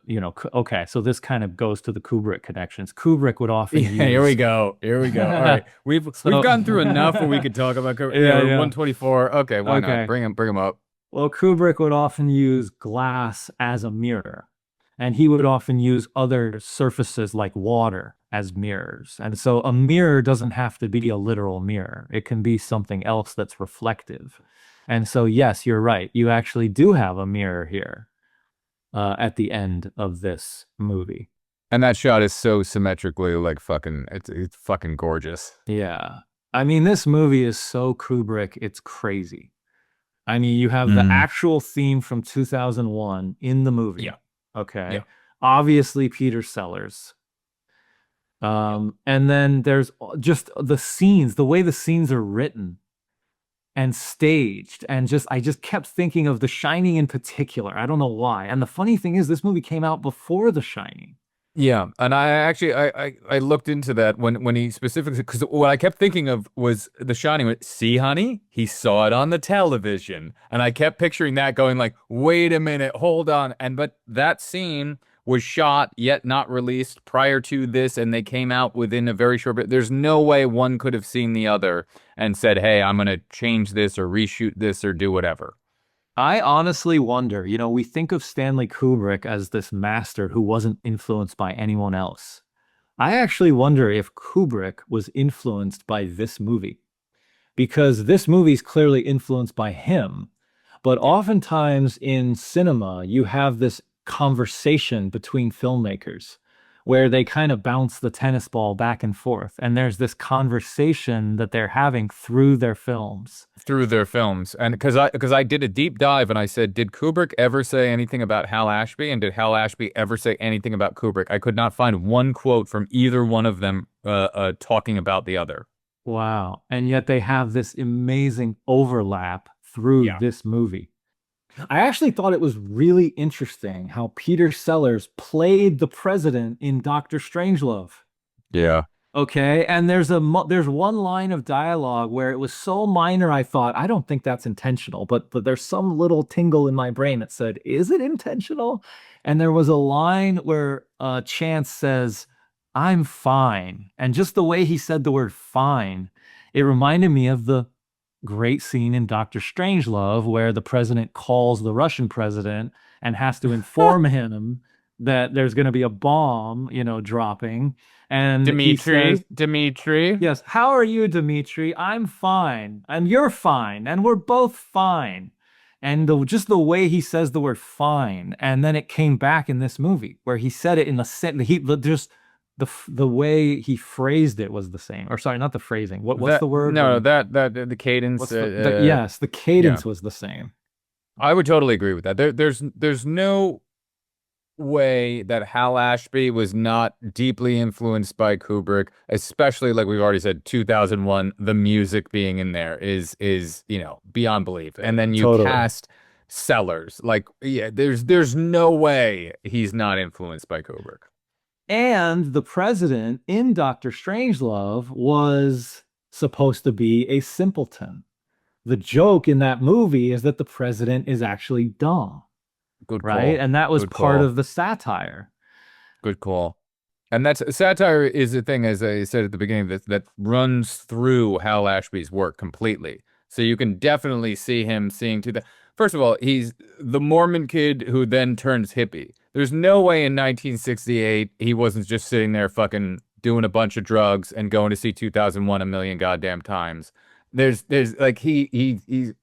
you know. Okay, so this kind of goes to the Kubrick connections. Kubrick would often. Yeah, use... here we go. All right, we've gone through enough where we could talk about Kubrick. Yeah, 124. Okay, why not? Bring him up. Well, Kubrick would often use glass as a mirror, and he would often use other surfaces like water as mirrors. And so a mirror doesn't have to be a literal mirror. It can be something else that's reflective. And so, yes, you're right. You actually do have a mirror here at the end of this movie. And that shot is so symmetrically like fucking, it's fucking gorgeous. Yeah. I mean, this movie is so Kubrick, it's crazy. I mean, you have the actual theme from 2001 in the movie. Yeah. Okay. Yeah. Obviously, Peter Sellers. And then there's just the scenes, the way the scenes are written and staged, and I just kept thinking of The Shining in particular. I don't know why. And the funny thing is, this movie came out before The Shining. Yeah, and I actually I looked into that when he specifically, because what I kept thinking of was The Shining. See, honey, he saw it on the television, and I kept picturing that going like, wait a minute, hold on, but that scene was shot yet not released prior to this, and they came out within a very short bit. There's no way one could have seen the other and said, hey, I'm going to change this or reshoot this or do whatever. I honestly wonder, you know, we think of Stanley Kubrick as this master who wasn't influenced by anyone else. I actually wonder if Kubrick was influenced by this movie, because this movie is clearly influenced by him. But oftentimes in cinema, you have this conversation between filmmakers where they kind of bounce the tennis ball back and forth, and there's this conversation that they're having through their films. And because I did a deep dive and I said, did Kubrick ever say anything about Hal Ashby, and did Hal Ashby ever say anything about Kubrick? I could not find one quote from either one of them talking about the other. Wow. And yet they have this amazing overlap through this movie. I actually thought it was really interesting how Peter Sellers played the president in Dr. Strangelove. Yeah. Okay, and there's one line of dialogue where it was so minor I thought, I don't think that's intentional, but there's some little tingle in my brain that said, is it intentional? And there was a line where Chance says, I'm fine. And just the way he said the word fine, it reminded me of the great scene in Dr. Strangelove where the president calls the Russian president and has to inform him that there's going to be a bomb, you know, dropping. And Dmitri. Yes. How are you, Dmitri? I'm fine. And you're fine. And we're both fine. And just the way he says the word fine, and then it came back in this movie where he said it in the sentence. Just the way he phrased it was the same. Or sorry, not the phrasing. What's the word? No, that the cadence. What's yes, the cadence was the same. I would totally agree with that. There's no way that Hal Ashby was not deeply influenced by Kubrick, especially like we've already said, 2001. The music being in there is beyond belief. And then you cast Sellers. Like, yeah, there's no way he's not influenced by Kubrick. And the president in Doctor Strangelove was supposed to be a simpleton. The joke in that movie is that the president is actually dumb. Good right? call. And that was Good part call. of the satire. Good call. And that's satire is a thing, as I said at the beginning, that runs through Hal Ashby's work completely. So you can definitely see him seeing to the. First of all, he's the Mormon kid who then turns hippie. There's no way in 1968 he wasn't just sitting there fucking doing a bunch of drugs and going to see 2001 a million goddamn times. There's like he's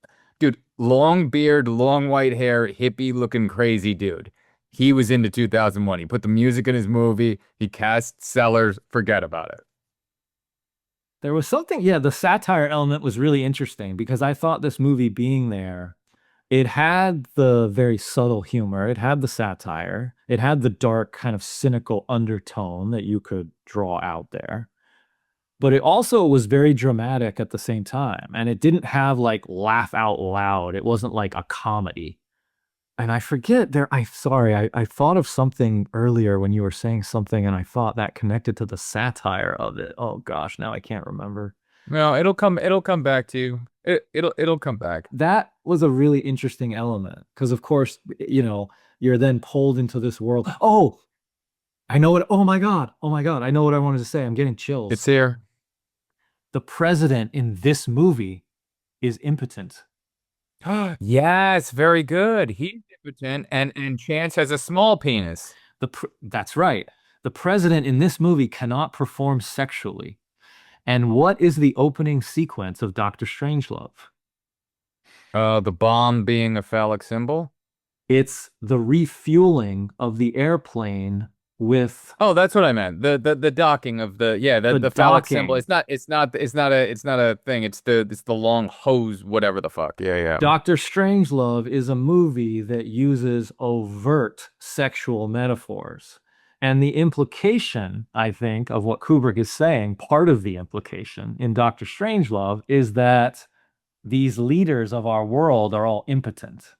dude, long beard, long white hair, hippie looking crazy dude. He was into 2001. He put the music in his movie. He cast Sellers. Forget about it. There was something, the satire element was really interesting because I thought this movie being there, it had the very subtle humor. It had the satire. It had the dark kind of cynical undertone that you could draw out there. But it also was very dramatic at the same time. And it didn't have like laugh out loud. It wasn't like a comedy. And I forget I thought of something earlier when you were saying something and I thought that connected to the satire of it. Oh gosh, now I can't remember. No, it'll come back to you. It'll come back. That was a really interesting element because of course, you're then pulled into this world. Oh, I know what, oh my God, I know what I wanted to say. I'm getting chills. It's here. The president in this movie is impotent. Yes, very good. He's impotent, and Chance has a small penis. That's right. The president in this movie cannot perform sexually. And what is the opening sequence of Doctor Strangelove? The bomb being a phallic symbol? It's the refueling of the airplane with. Oh, that's what I meant. The docking of the phallic symbol. It's not a thing. It's the long hose, whatever the fuck. Yeah. Doctor Strangelove is a movie that uses overt sexual metaphors. And the implication, I think, of what Kubrick is saying, part of the implication in Doctor Strangelove is that these leaders of our world are all impotent.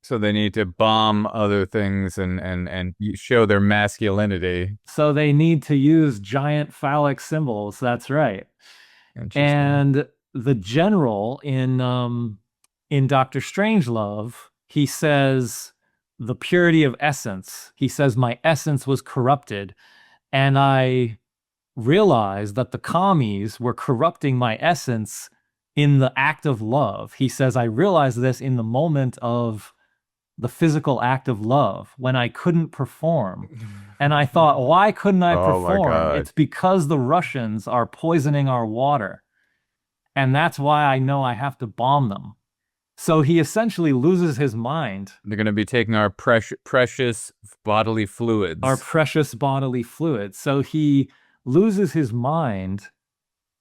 So they need to bomb other things and show their masculinity. So they need to use giant phallic symbols. That's right. And the general in Doctor Strangelove, he says the purity of essence. He says my essence was corrupted, and I realized that the commies were corrupting my essence in the act of love. He says I realized this in the moment of the physical act of love when I couldn't perform. And I thought, why couldn't I perform? It's because the Russians are poisoning our water. And that's why I know I have to bomb them. So he essentially loses his mind. They're going to be taking our precious bodily fluids. Our precious bodily fluids. So he loses his mind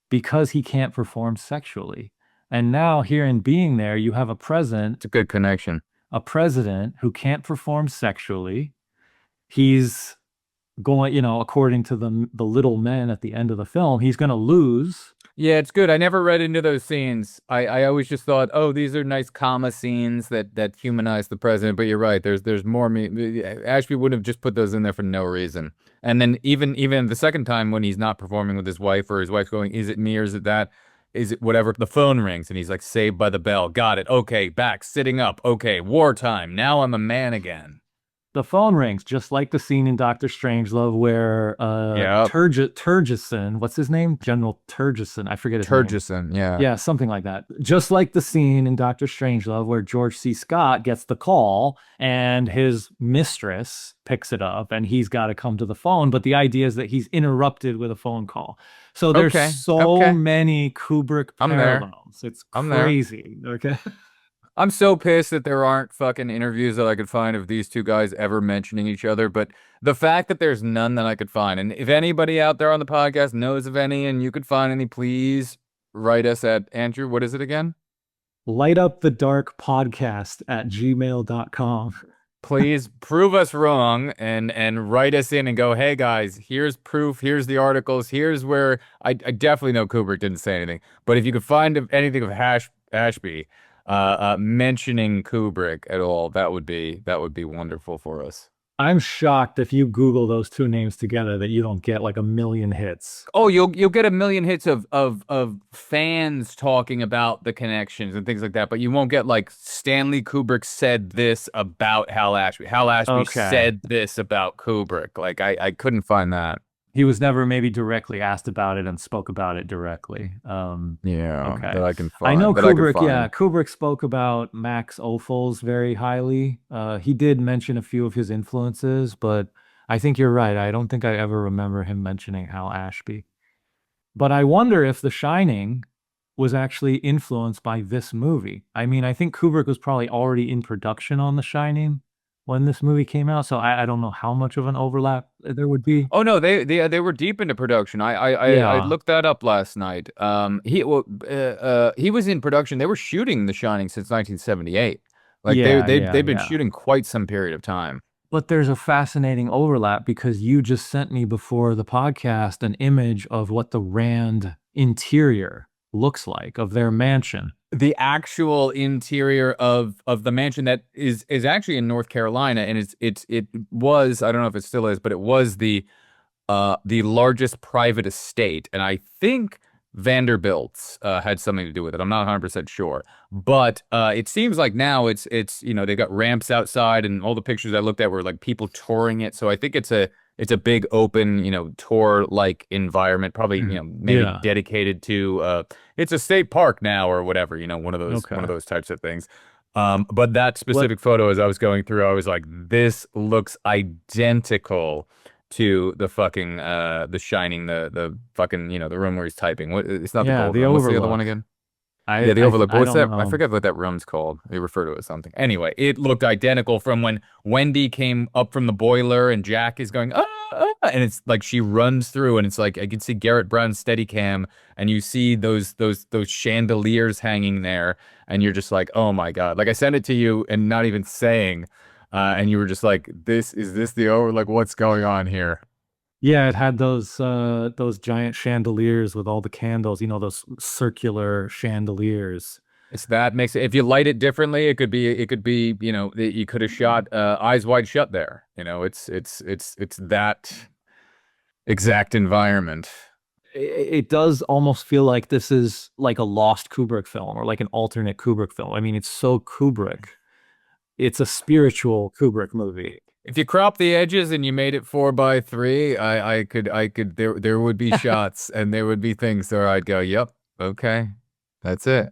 because he can't perform sexually. And now here in being there, you have a president. It's a good connection. A president who can't perform sexually. He's going, according to the little men at the end of the film, he's going to lose. Yeah, it's good. I never read into those scenes. I always just thought, oh, these are nice comma scenes that humanize the president. But you're right. There's more. Ashby wouldn't have just put those in there for no reason. And then even the second time when he's not performing with his wife, or his wife going, is it me or is it that? Is it whatever? The phone rings and he's like, Saved by the Bell. Got it. Okay, back, sitting up. Okay, wartime. Now I'm a man again. The phone rings, just like the scene in Doctor Strangelove where Turgison, what's his name? General Turgison. I forget his name. Turgison, yeah. Yeah, something like that. Just like the scene in Doctor Strangelove where George C. Scott gets the call and his mistress picks it up and he's got to come to the phone. But the idea is that he's interrupted with a phone call. So there's so many Kubrick parallels. It's crazy. Okay. I'm so pissed that there aren't fucking interviews that I could find of these two guys ever mentioning each other. But the fact that there's none that I could find, and if anybody out there on the podcast knows of any and you could find any, please write us at Andrew. What is it again? Light up the dark podcast at gmail.com. Please prove us wrong and write us in and go, hey guys, here's proof, here's the articles, here's where I definitely know Kubrick didn't say anything. But if you could find anything of Ashby mentioning Kubrick at all, that would be wonderful for us. I'm shocked if you Google those two names together that you don't get like 1 million hits. Oh, you'll get 1 million hits of fans talking about the connections and things like that, but you won't get like Stanley Kubrick said this about Hal Ashby. Hal Ashby said this about Kubrick. Like I couldn't find that. He was never maybe directly asked about it and spoke about it directly. Yeah, okay. that I can find. I know that Kubrick, I can yeah, Kubrick spoke about Max Ophuls very highly. He did mention a few of his influences, but I think you're right. I don't think I ever remember him mentioning Hal Ashby. But I wonder if The Shining was actually influenced by this movie. I mean, I think Kubrick was probably already in production on The Shining when this movie came out, so I don't know how much of an overlap there would be. Oh no, they were deep into production. I looked that up last night. He was in production. They were shooting The Shining since 1978. Like they've been shooting quite some period of time. But there's a fascinating overlap because you just sent me before the podcast an image of what the Rand interior looks like of their mansion. The actual interior of the mansion that is actually in North Carolina, and it was, I don't know if it still is, but it was the largest private estate, and I think Vanderbilt's had something to do with it. I'm not 100% sure, but it seems like now it's they got ramps outside, and all the pictures I looked at were like people touring it. So I think it's a big open, tour-like environment, probably, maybe dedicated to, it's a state park now or whatever, one of those types of things. But that specific photo, as I was going through, I was like, this looks identical to the fucking, The Shining, the fucking, the room where he's typing. It's not the gold room. What's the other one again? The Overlook. What's that? I forget what that room's called. They refer to it as something. Anyway, it looked identical from when Wendy came up from the boiler and Jack is going, and it's like she runs through, and it's like I can see Garrett Brown's Steadicam, and you see those chandeliers hanging there, and you're just like, oh my God. Like I sent it to you and not even saying, and you were just like, is this the Overlook? What's going on here? Yeah, it had those giant chandeliers with all the candles, those circular chandeliers. It's that makes it, if you light it differently, it could be, you could have shot Eyes Wide Shut there. It's that exact environment. It does almost feel like this is like a lost Kubrick film or like an alternate Kubrick film. I mean, it's so Kubrick. It's a spiritual Kubrick movie. If you crop the edges and you made it 4:3, I could there would be shots and there would be things where I'd go, yep, okay, that's it.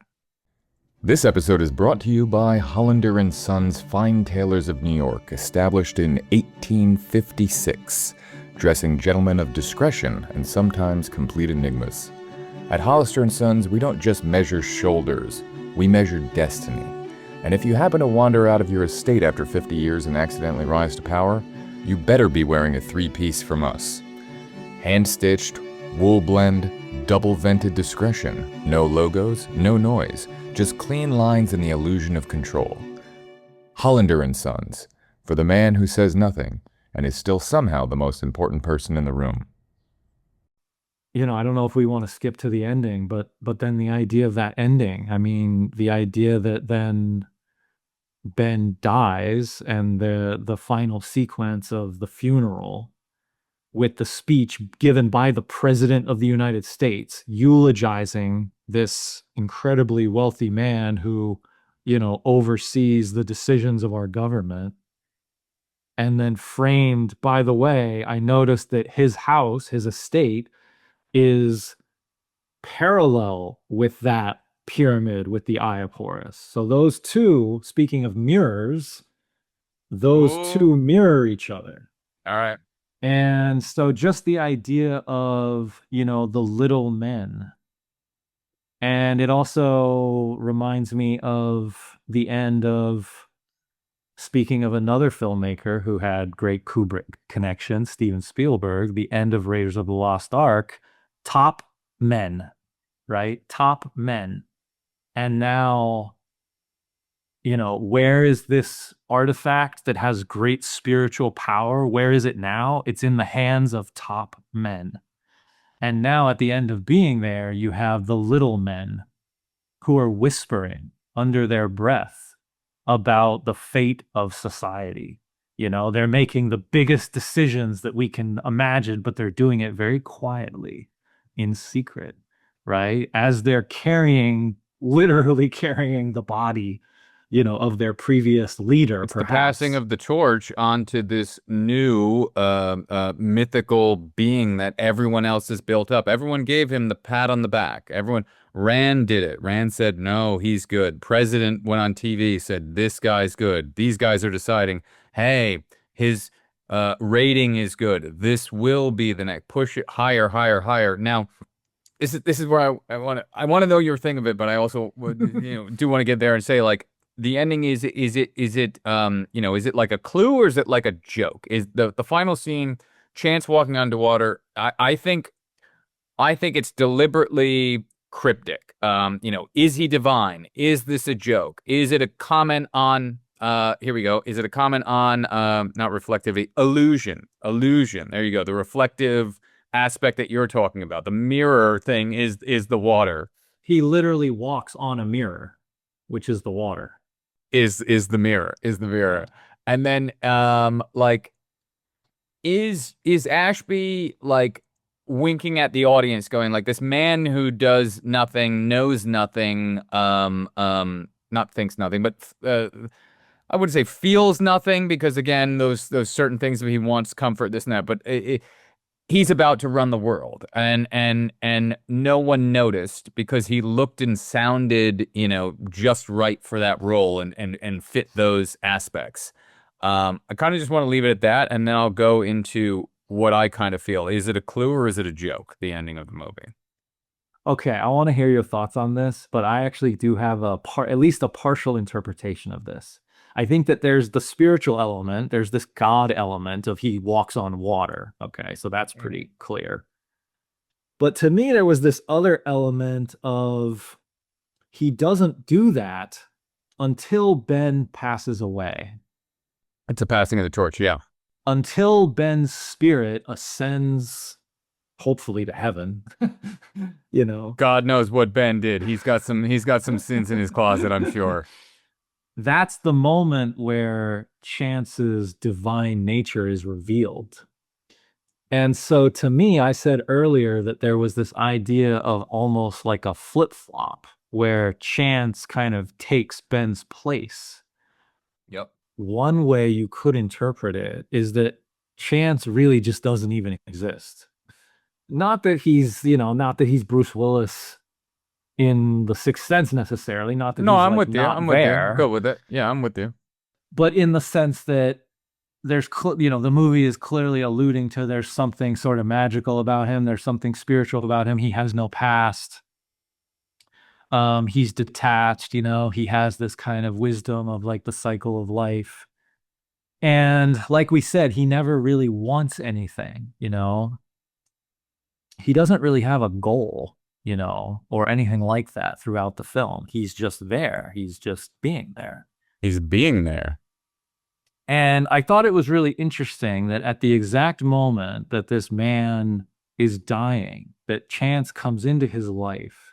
This episode is brought to you by Hollander and Sons Fine Tailors of New York, established in 1856, dressing gentlemen of discretion and sometimes complete enigmas. At Hollister and Sons, we don't just measure shoulders, we measure destiny. And if you happen to wander out of your estate after 50 years and accidentally rise to power, you better be wearing a 3-piece from us. Hand-stitched, wool blend, double-vented discretion. No logos, no noise, just clean lines and the illusion of control. Hollander and Sons, for the man who says nothing and is still somehow the most important person in the room. I don't know if we want to skip to the ending, but then the idea of that ending, I mean, the idea that then Ben dies and the final sequence of the funeral with the speech given by the President of the United States eulogizing this incredibly wealthy man who, oversees the decisions of our government. And then framed, by the way, I noticed that his house, his estate, is parallel with that pyramid with the Eye of Horus. So those two, speaking of mirrors, those two mirror each other. All right. And so just the idea of, the little men And it also reminds me of the end of, speaking of another filmmaker who had great Kubrick connections, Steven Spielberg, the end of Raiders of the Lost Ark, top men, right? Top men. And now, where is this artifact that has great spiritual power? Where is it now? It's in the hands of top men. And now at the end of being there, you have the little men who are whispering under their breath about the fate of society. They're making the biggest decisions that we can imagine, but they're doing it very quietly, in secret, right? As they're literally carrying the body, of their previous leader, It's perhaps. the passing of the torch onto this new mythical being that everyone else has built up. Everyone gave him the pat on the back. Rand did it. Rand said, no, he's good. President went on TV, said, this guy's good. These guys are deciding, hey, his rating is good. This will be the next. Push it higher, higher, higher. Now, this is where I want to know your thing of it, but I also would, do want to get there and say, like, the ending is it is it like a clue or is it like a joke? Is the final scene Chance walking underwater? I think it's deliberately cryptic. Is he divine? Is this a joke? Is it a comment on here we go. Is it a comment on not reflectivity, illusion? Illusion. There you go. The reflective aspect that you're talking about. The mirror thing is the water. He literally walks on a mirror, which is the water. Is the mirror. And then like is Ashby like winking at the audience going like, this man who does nothing, knows nothing, not thinks nothing, but I wouldn't say feels nothing, because again, those certain things he wants comfort, this and that, but he's about to run the world, and no one noticed because he looked and sounded, just right for that role and fit those aspects. I kind of just want to leave it at that, and then I'll go into what I kind of feel. Is it a clue or is it a joke, the ending of the movie? Okay, I want to hear your thoughts on this, but I actually do have at least a partial interpretation of this. I think that there's the spiritual element, there's this God element of he walks on water. Okay, so that's pretty clear. But to me, there was this other element of he doesn't do that until Ben passes away. It's a passing of the torch, yeah. Until Ben's spirit ascends, hopefully to heaven. God knows what Ben did. He's got some sins in his closet, I'm sure. That's the moment where Chance's divine nature is revealed. And so to me, I said earlier that there was this idea of almost like a flip-flop where Chance kind of takes Ben's place. Yep. One way you could interpret it is that Chance really just doesn't even exist. Not that he's Bruce Willis in The Sixth Sense necessarily. Not that no, he's I'm like with you. not I'm there. with you. Go with it. Yeah, I'm with you. But in the sense that there's, the movie is clearly alluding to there's something sort of magical about him. There's something spiritual about him. He has no past. He's detached, he has this kind of wisdom of like the cycle of life. And like we said, he never really wants anything, He doesn't really have a goal, or anything like that throughout the film. He's just there. He's just being there. He's being there. And I thought it was really interesting that at the exact moment that this man is dying, that Chance comes into his life,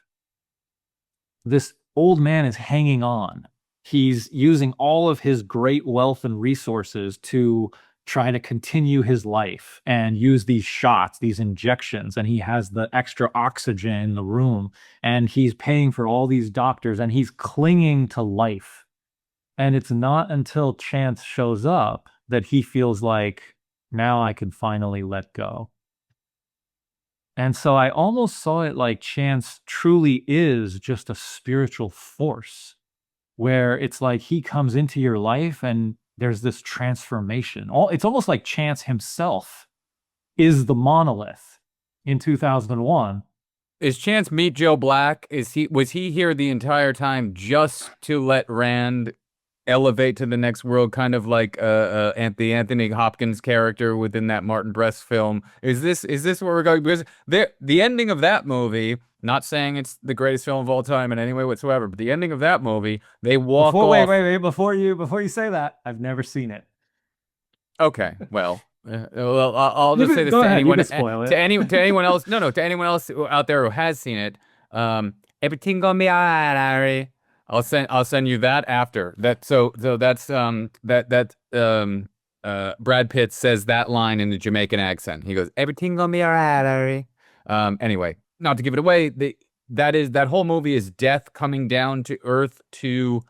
this old man is hanging on. He's using all of his great wealth and resources to try to continue his life and use these shots, these injections, and he has the extra oxygen in the room, and he's paying for all these doctors, and he's clinging to life. And it's not until Chance shows up that he feels like, now I can finally let go. And so I almost saw it like Chance truly is just a spiritual force, where it's like he comes into your life and there's this transformation. It's almost like Chance himself is the monolith in 2001, Is Chance Meet Joe Black? Was he here the entire time just to let Rand elevate to the next world, kind of like the Anthony Hopkins character within that Martin Brest film? Is this where we're going? Because the ending of that movie, not saying it's the greatest film of all time in any way whatsoever, but the ending of that movie, they walk off. Wait, before you say that, I've never seen it. Okay, well, I'll just say this Go to ahead, you anyone, can spoil it. to anyone else. No, to anyone else out there who has seen it. Everything gonna be alright, Harry. I'll send you that after that. So that's Brad Pitt says that line in the Jamaican accent. He goes, "Everything gonna be alright, Harry." Anyway, not to give it away, that whole movie is death coming down to Earth to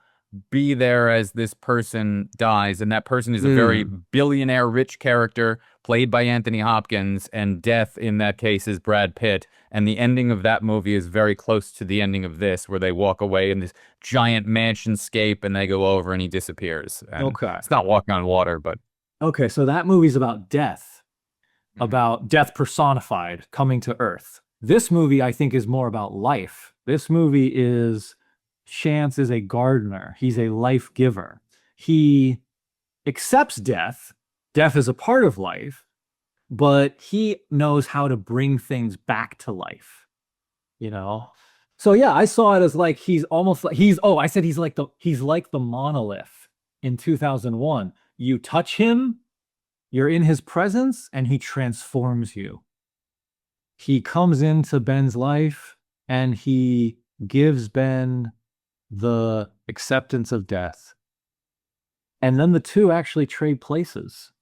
be there as this person dies, and that person is a very billionaire rich character played by Anthony Hopkins, and death in that case is Brad Pitt. And the ending of that movie is very close to the ending of this, where they walk away in this giant mansionscape and they go over and he disappears. And Okay. it's not walking on water, but Okay, so that movie's about death, about death personified coming to Earth. This movie, I think, is more about life. This movie is Chance is a gardener. He's a life giver. He accepts death. Death is a part of life, but he knows how to bring things back to life, you know? So yeah, I saw it as like he's almost like I said he's like the monolith in 2001. You touch him, you're in his presence, and he transforms you. He comes into Ben's life and he gives Ben the acceptance of death. And then the two actually trade places.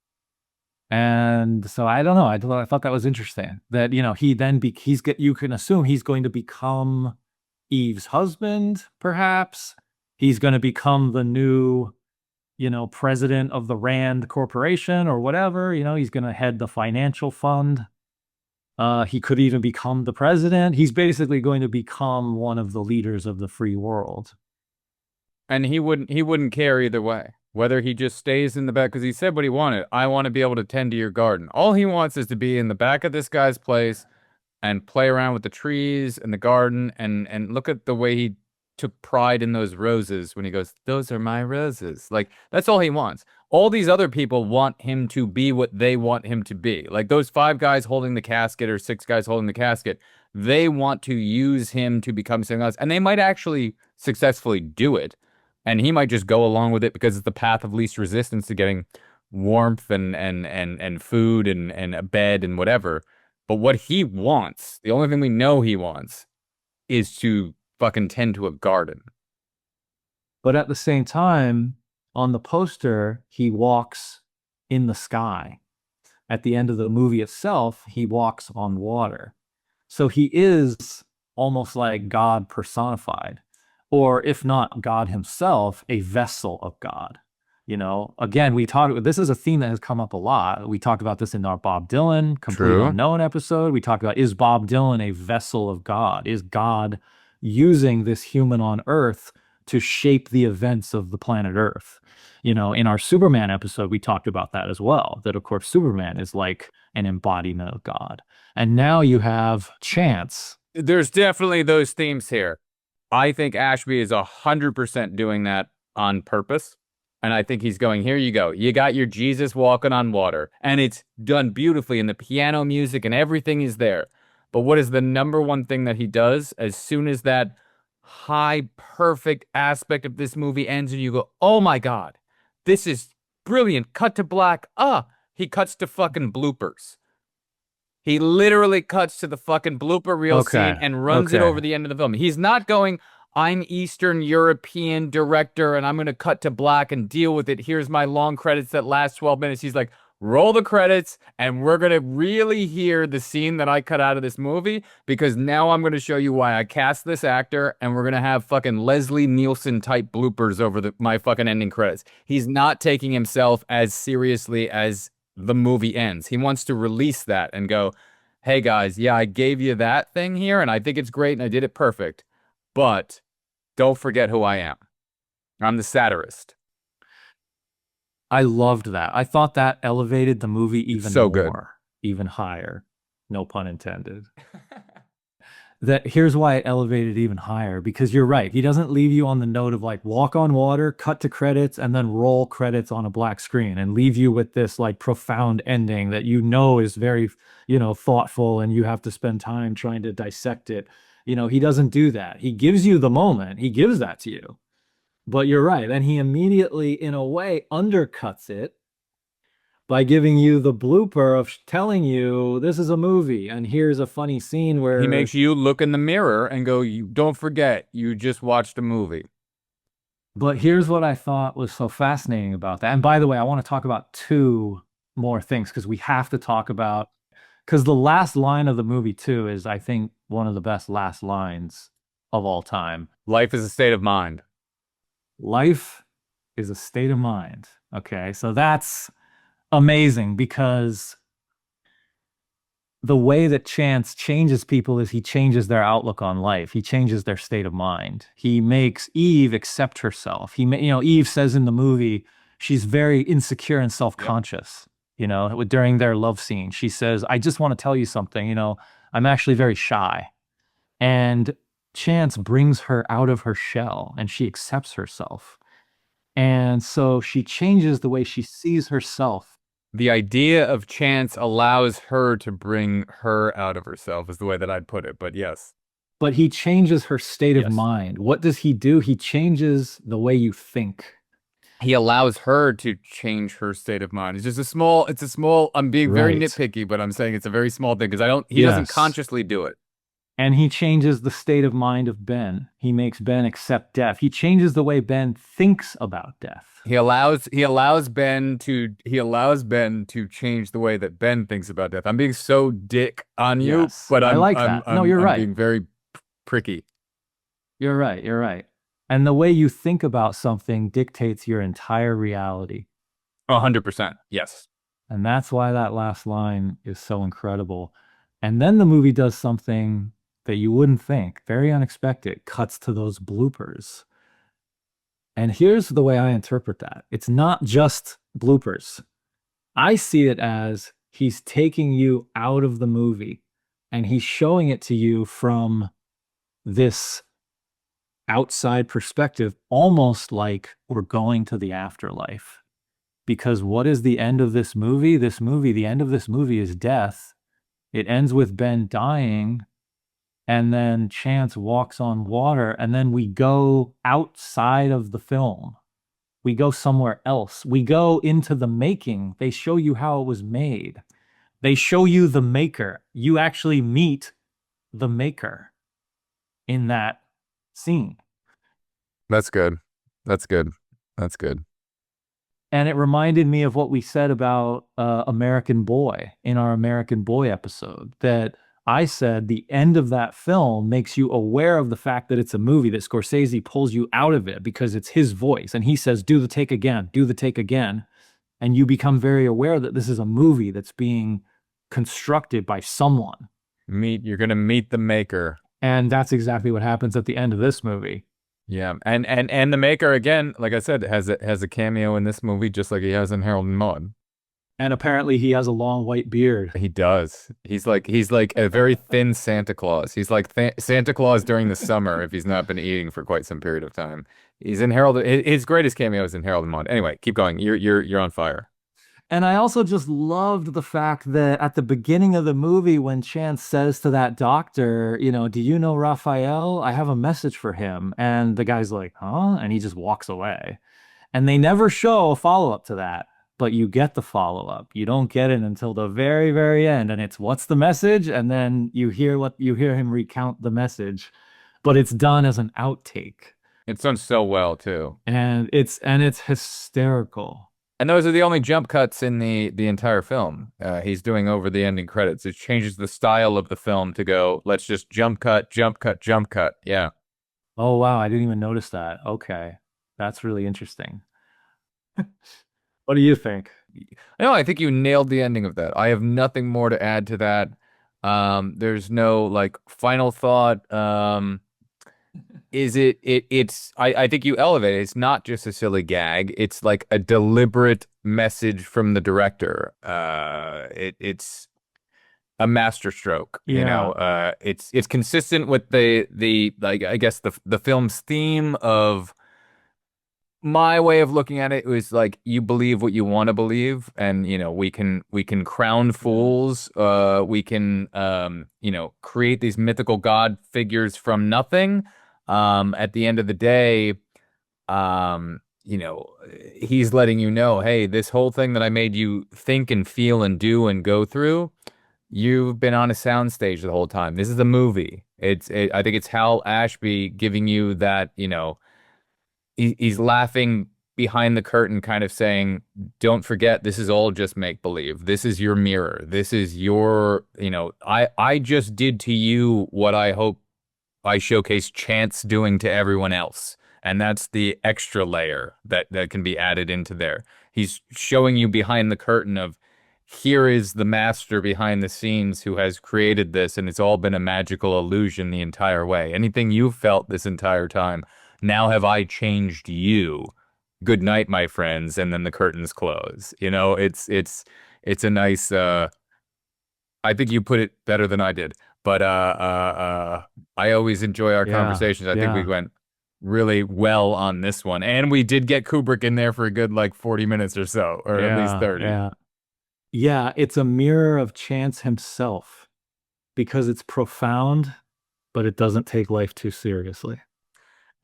And so I don't know. I thought that was interesting that, he then you can assume he's going to become Eve's husband, perhaps. He's going to become the new, president of the Rand Corporation or whatever. He's going to head the financial fund. He could even become the president. He's basically going to become one of the leaders of the free world. And he wouldn't care either way. Whether he just stays in the back, because he said what he wanted. I want to be able to tend to your garden. All he wants is to be in the back of this guy's place and play around with the trees and the garden, and look at the way he took pride in those roses when he goes, "Those are my roses." Like, that's all he wants. All these other people want him to be what they want him to be. Like those 5 guys holding the casket or 6 guys holding the casket, they want to use him to become something else. And they might actually successfully do it. And he might just go along with it because it's the path of least resistance to getting warmth and food and a bed and whatever. But what he wants, the only thing we know he wants, is to fucking tend to a garden. But at the same time, on the poster, he walks in the sky. At the end of the movie itself, he walks on water. So he is almost like God personified. Or if not God himself, a vessel of God. Again, this is a theme that has come up a lot. We talked about this in our Bob Dylan Complete Unknown episode. We talked about, is Bob Dylan a vessel of God? Is God using this human on Earth to shape the events of the planet Earth? In our Superman episode, we talked about that as well. That, of course, Superman is like an embodiment of God. And now you have Chance. There's definitely those themes here. I think Ashby is 100% doing that on purpose. And I think he's going, here you go. You got your Jesus walking on water. And it's done beautifully. And the piano music and everything is there. But what is the number one thing that he does as soon as that high, perfect aspect of this movie ends and you go, oh my God, this is brilliant. Cut to black. He cuts to fucking bloopers. He literally cuts to the fucking blooper reel scene and runs it over the end of the film. He's not going, I'm Eastern European director and I'm going to cut to black and deal with it. Here's my long credits that last 12 minutes. He's like, roll the credits and we're going to really hear the scene that I cut out of this movie, because now I'm going to show you why I cast this actor, and we're going to have fucking Leslie Nielsen type bloopers over my fucking ending credits. He's not taking himself as seriously as the movie ends. He wants to release that and go, hey guys, yeah, I gave you that thing here and I think it's great and I did it perfect, but don't forget who I am. I'm the satirist. I loved that. I thought that elevated the movie even so more, good. Even higher. No pun intended. that here's why it elevated even higher, because you're right. He doesn't leave you on the note of like walk on water, cut to credits, and then roll credits on a black screen and leave you with this like profound ending that you know is very, thoughtful, and you have to spend time trying to dissect it. He doesn't do that. He gives you the moment, he gives that to you. But you're right. And he immediately, in a way, undercuts it by giving you the blooper of telling you this is a movie and here's a funny scene where He makes you look in the mirror and go, "You don't forget, you just watched a movie." But here's what I thought was so fascinating about that. And by the way, I want to talk about two more things because we have to talk about, because the last line of the movie too is, I think, one of the best last lines of all time. Life is a state of mind. Life is a state of mind. Okay, so that's amazing, because the way that Chance changes people is he changes their outlook on life. He changes their state of mind. He makes Eve accept herself. Eve says in the movie, she's very insecure and self-conscious, during their love scene. She says, I just want to tell you something, I'm actually very shy. And Chance brings her out of her shell and she accepts herself. And so she changes the way she sees herself. The idea of chance allows her to bring her out of herself is the way that I'd put it, but yes. But he changes her state of Yes. mind. What does he do? He changes the way you think. He allows her to change her state of mind. It's a small, I'm being very Right. nitpicky, but I'm saying it's a very small thing because he doesn't Yes. consciously do it. And he changes the state of mind of Ben. He makes Ben accept death. He changes the way Ben thinks about death. He allows Ben to change the way that Ben thinks about death. I'm being so dick on you, Yes, but I like that. No, you're I'm right. being very pricky. You're right. You're right. And the way you think about something dictates your entire reality. 100%. Yes. And that's why that last line is so incredible. And then the movie does something that you wouldn't think, very unexpected, cuts to those bloopers. And here's the way I interpret that. It's not just bloopers. I see it as he's taking you out of the movie and he's showing it to you from this outside perspective, almost like we're going to the afterlife. Because what is the end of this movie? The end of this movie is death. It ends with Ben dying, and then Chance walks on water, and then we go outside of the film. We go somewhere else. We go into the making. They show you how it was made. They show you the maker. You actually meet the maker in that scene. That's good. That's good. That's good. And it reminded me of what we said about American Boy in our American Boy episode, that I said the end of that film makes you aware of the fact that it's a movie, that Scorsese pulls you out of it because it's his voice. And he says, do the take again, do the take again. And you become very aware that this is a movie that's being constructed by someone. You're going to meet the maker. And that's exactly what happens at the end of this movie. Yeah, and the maker, again, like I said, has a cameo in this movie, just like he has in Harold and Maude. And apparently he has a long white beard. He does. He's like a very thin Santa Claus. He's like Santa Claus during the summer if he's not been eating for quite some period of time. He's in Harold. His greatest cameo is in Harold and Maude. Anyway, keep going. You're on fire. And I also just loved the fact that at the beginning of the movie, when Chance says to that doctor, do you know Raphael? I have a message for him. And the guy's like, huh? And he just walks away. And they never show a follow-up to that, but you get the follow-up. You don't get it until the very, very end. And it's, what's the message? And then you hear him recount the message, but it's done as an outtake. It's done so well too. And it's hysterical. And those are the only jump cuts in the entire film. He's doing over the ending credits. It changes the style of the film to go, let's just jump cut, jump cut, jump cut. Yeah. Oh, wow. I didn't even notice that. Okay. That's really interesting. What do you think? No, I think you nailed the ending of that. I have nothing more to add to that. There's no final thought. I think you elevate it. It's not just a silly gag. It's like a deliberate message from the director. a masterstroke. You know, Yeah. it's consistent with the like I guess the film's theme of my way of looking at it was like you believe what you want to believe, and you know we can crown fools, we can you know create these mythical god figures from nothing. At the end of the day, you know, he's letting you know, hey, this whole thing that I made you think and feel and do and go through, you've been on a soundstage the whole time. This is a movie. I think it's Hal Ashby giving you that, you know, he's laughing behind the curtain, kind of saying, don't forget, this is all just make believe. This is your mirror. This is your, you know, I just did to you what I hope I showcase chance doing to everyone else. And that's the extra layer that can be added into there. He's showing you behind the curtain of here is the master behind the scenes who has created this, and it's all been a magical illusion the entire way. Anything you felt this entire time, now have I changed you. Good night, my friends, and then the curtains close. You know, it's a nice I think you put it better than I did. But I always enjoy our Yeah. conversations. I think we Yeah. went really well on this one. And we did get Kubrick in there for a good like 40 minutes or so, or at least Yeah. 30. Yeah. Yeah. It's a mirror of Chance himself because it's profound, but it doesn't take life too seriously.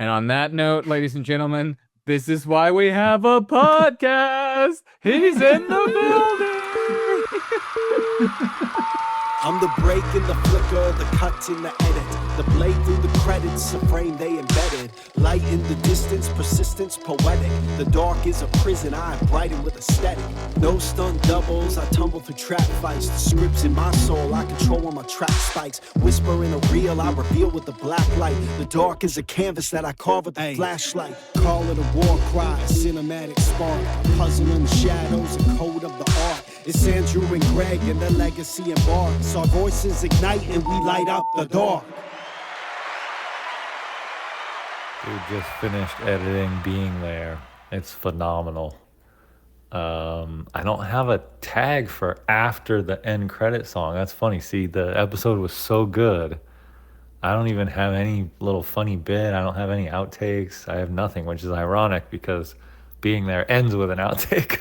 And on that note, ladies and gentlemen, this is why we have a podcast. He's in the building. I'm the break in the flicker, the cut in the edit, the blade through the credits, the frame they embedded. Light in the distance, persistence poetic. The dark is a prison, I brighten with aesthetic. No stunt doubles, I tumble through trap fights. The scripts in my soul, I control when my track spikes. Whisper in a reel, I reveal with the black light. The dark is a canvas that I carve with the flashlight. Call it a war cry, a cinematic spark. A puzzle in the shadows, a code of the art. It's Andrew and Greg and the legacy embarks. Our voices ignite and we light up the dark. We just finished editing Being There. It's phenomenal. I don't have a tag for after the end credit song. That's funny. See, the episode was so good. I don't even have any little funny bit. I don't have any outtakes. I have nothing, which is ironic because Being There ends with an outtake.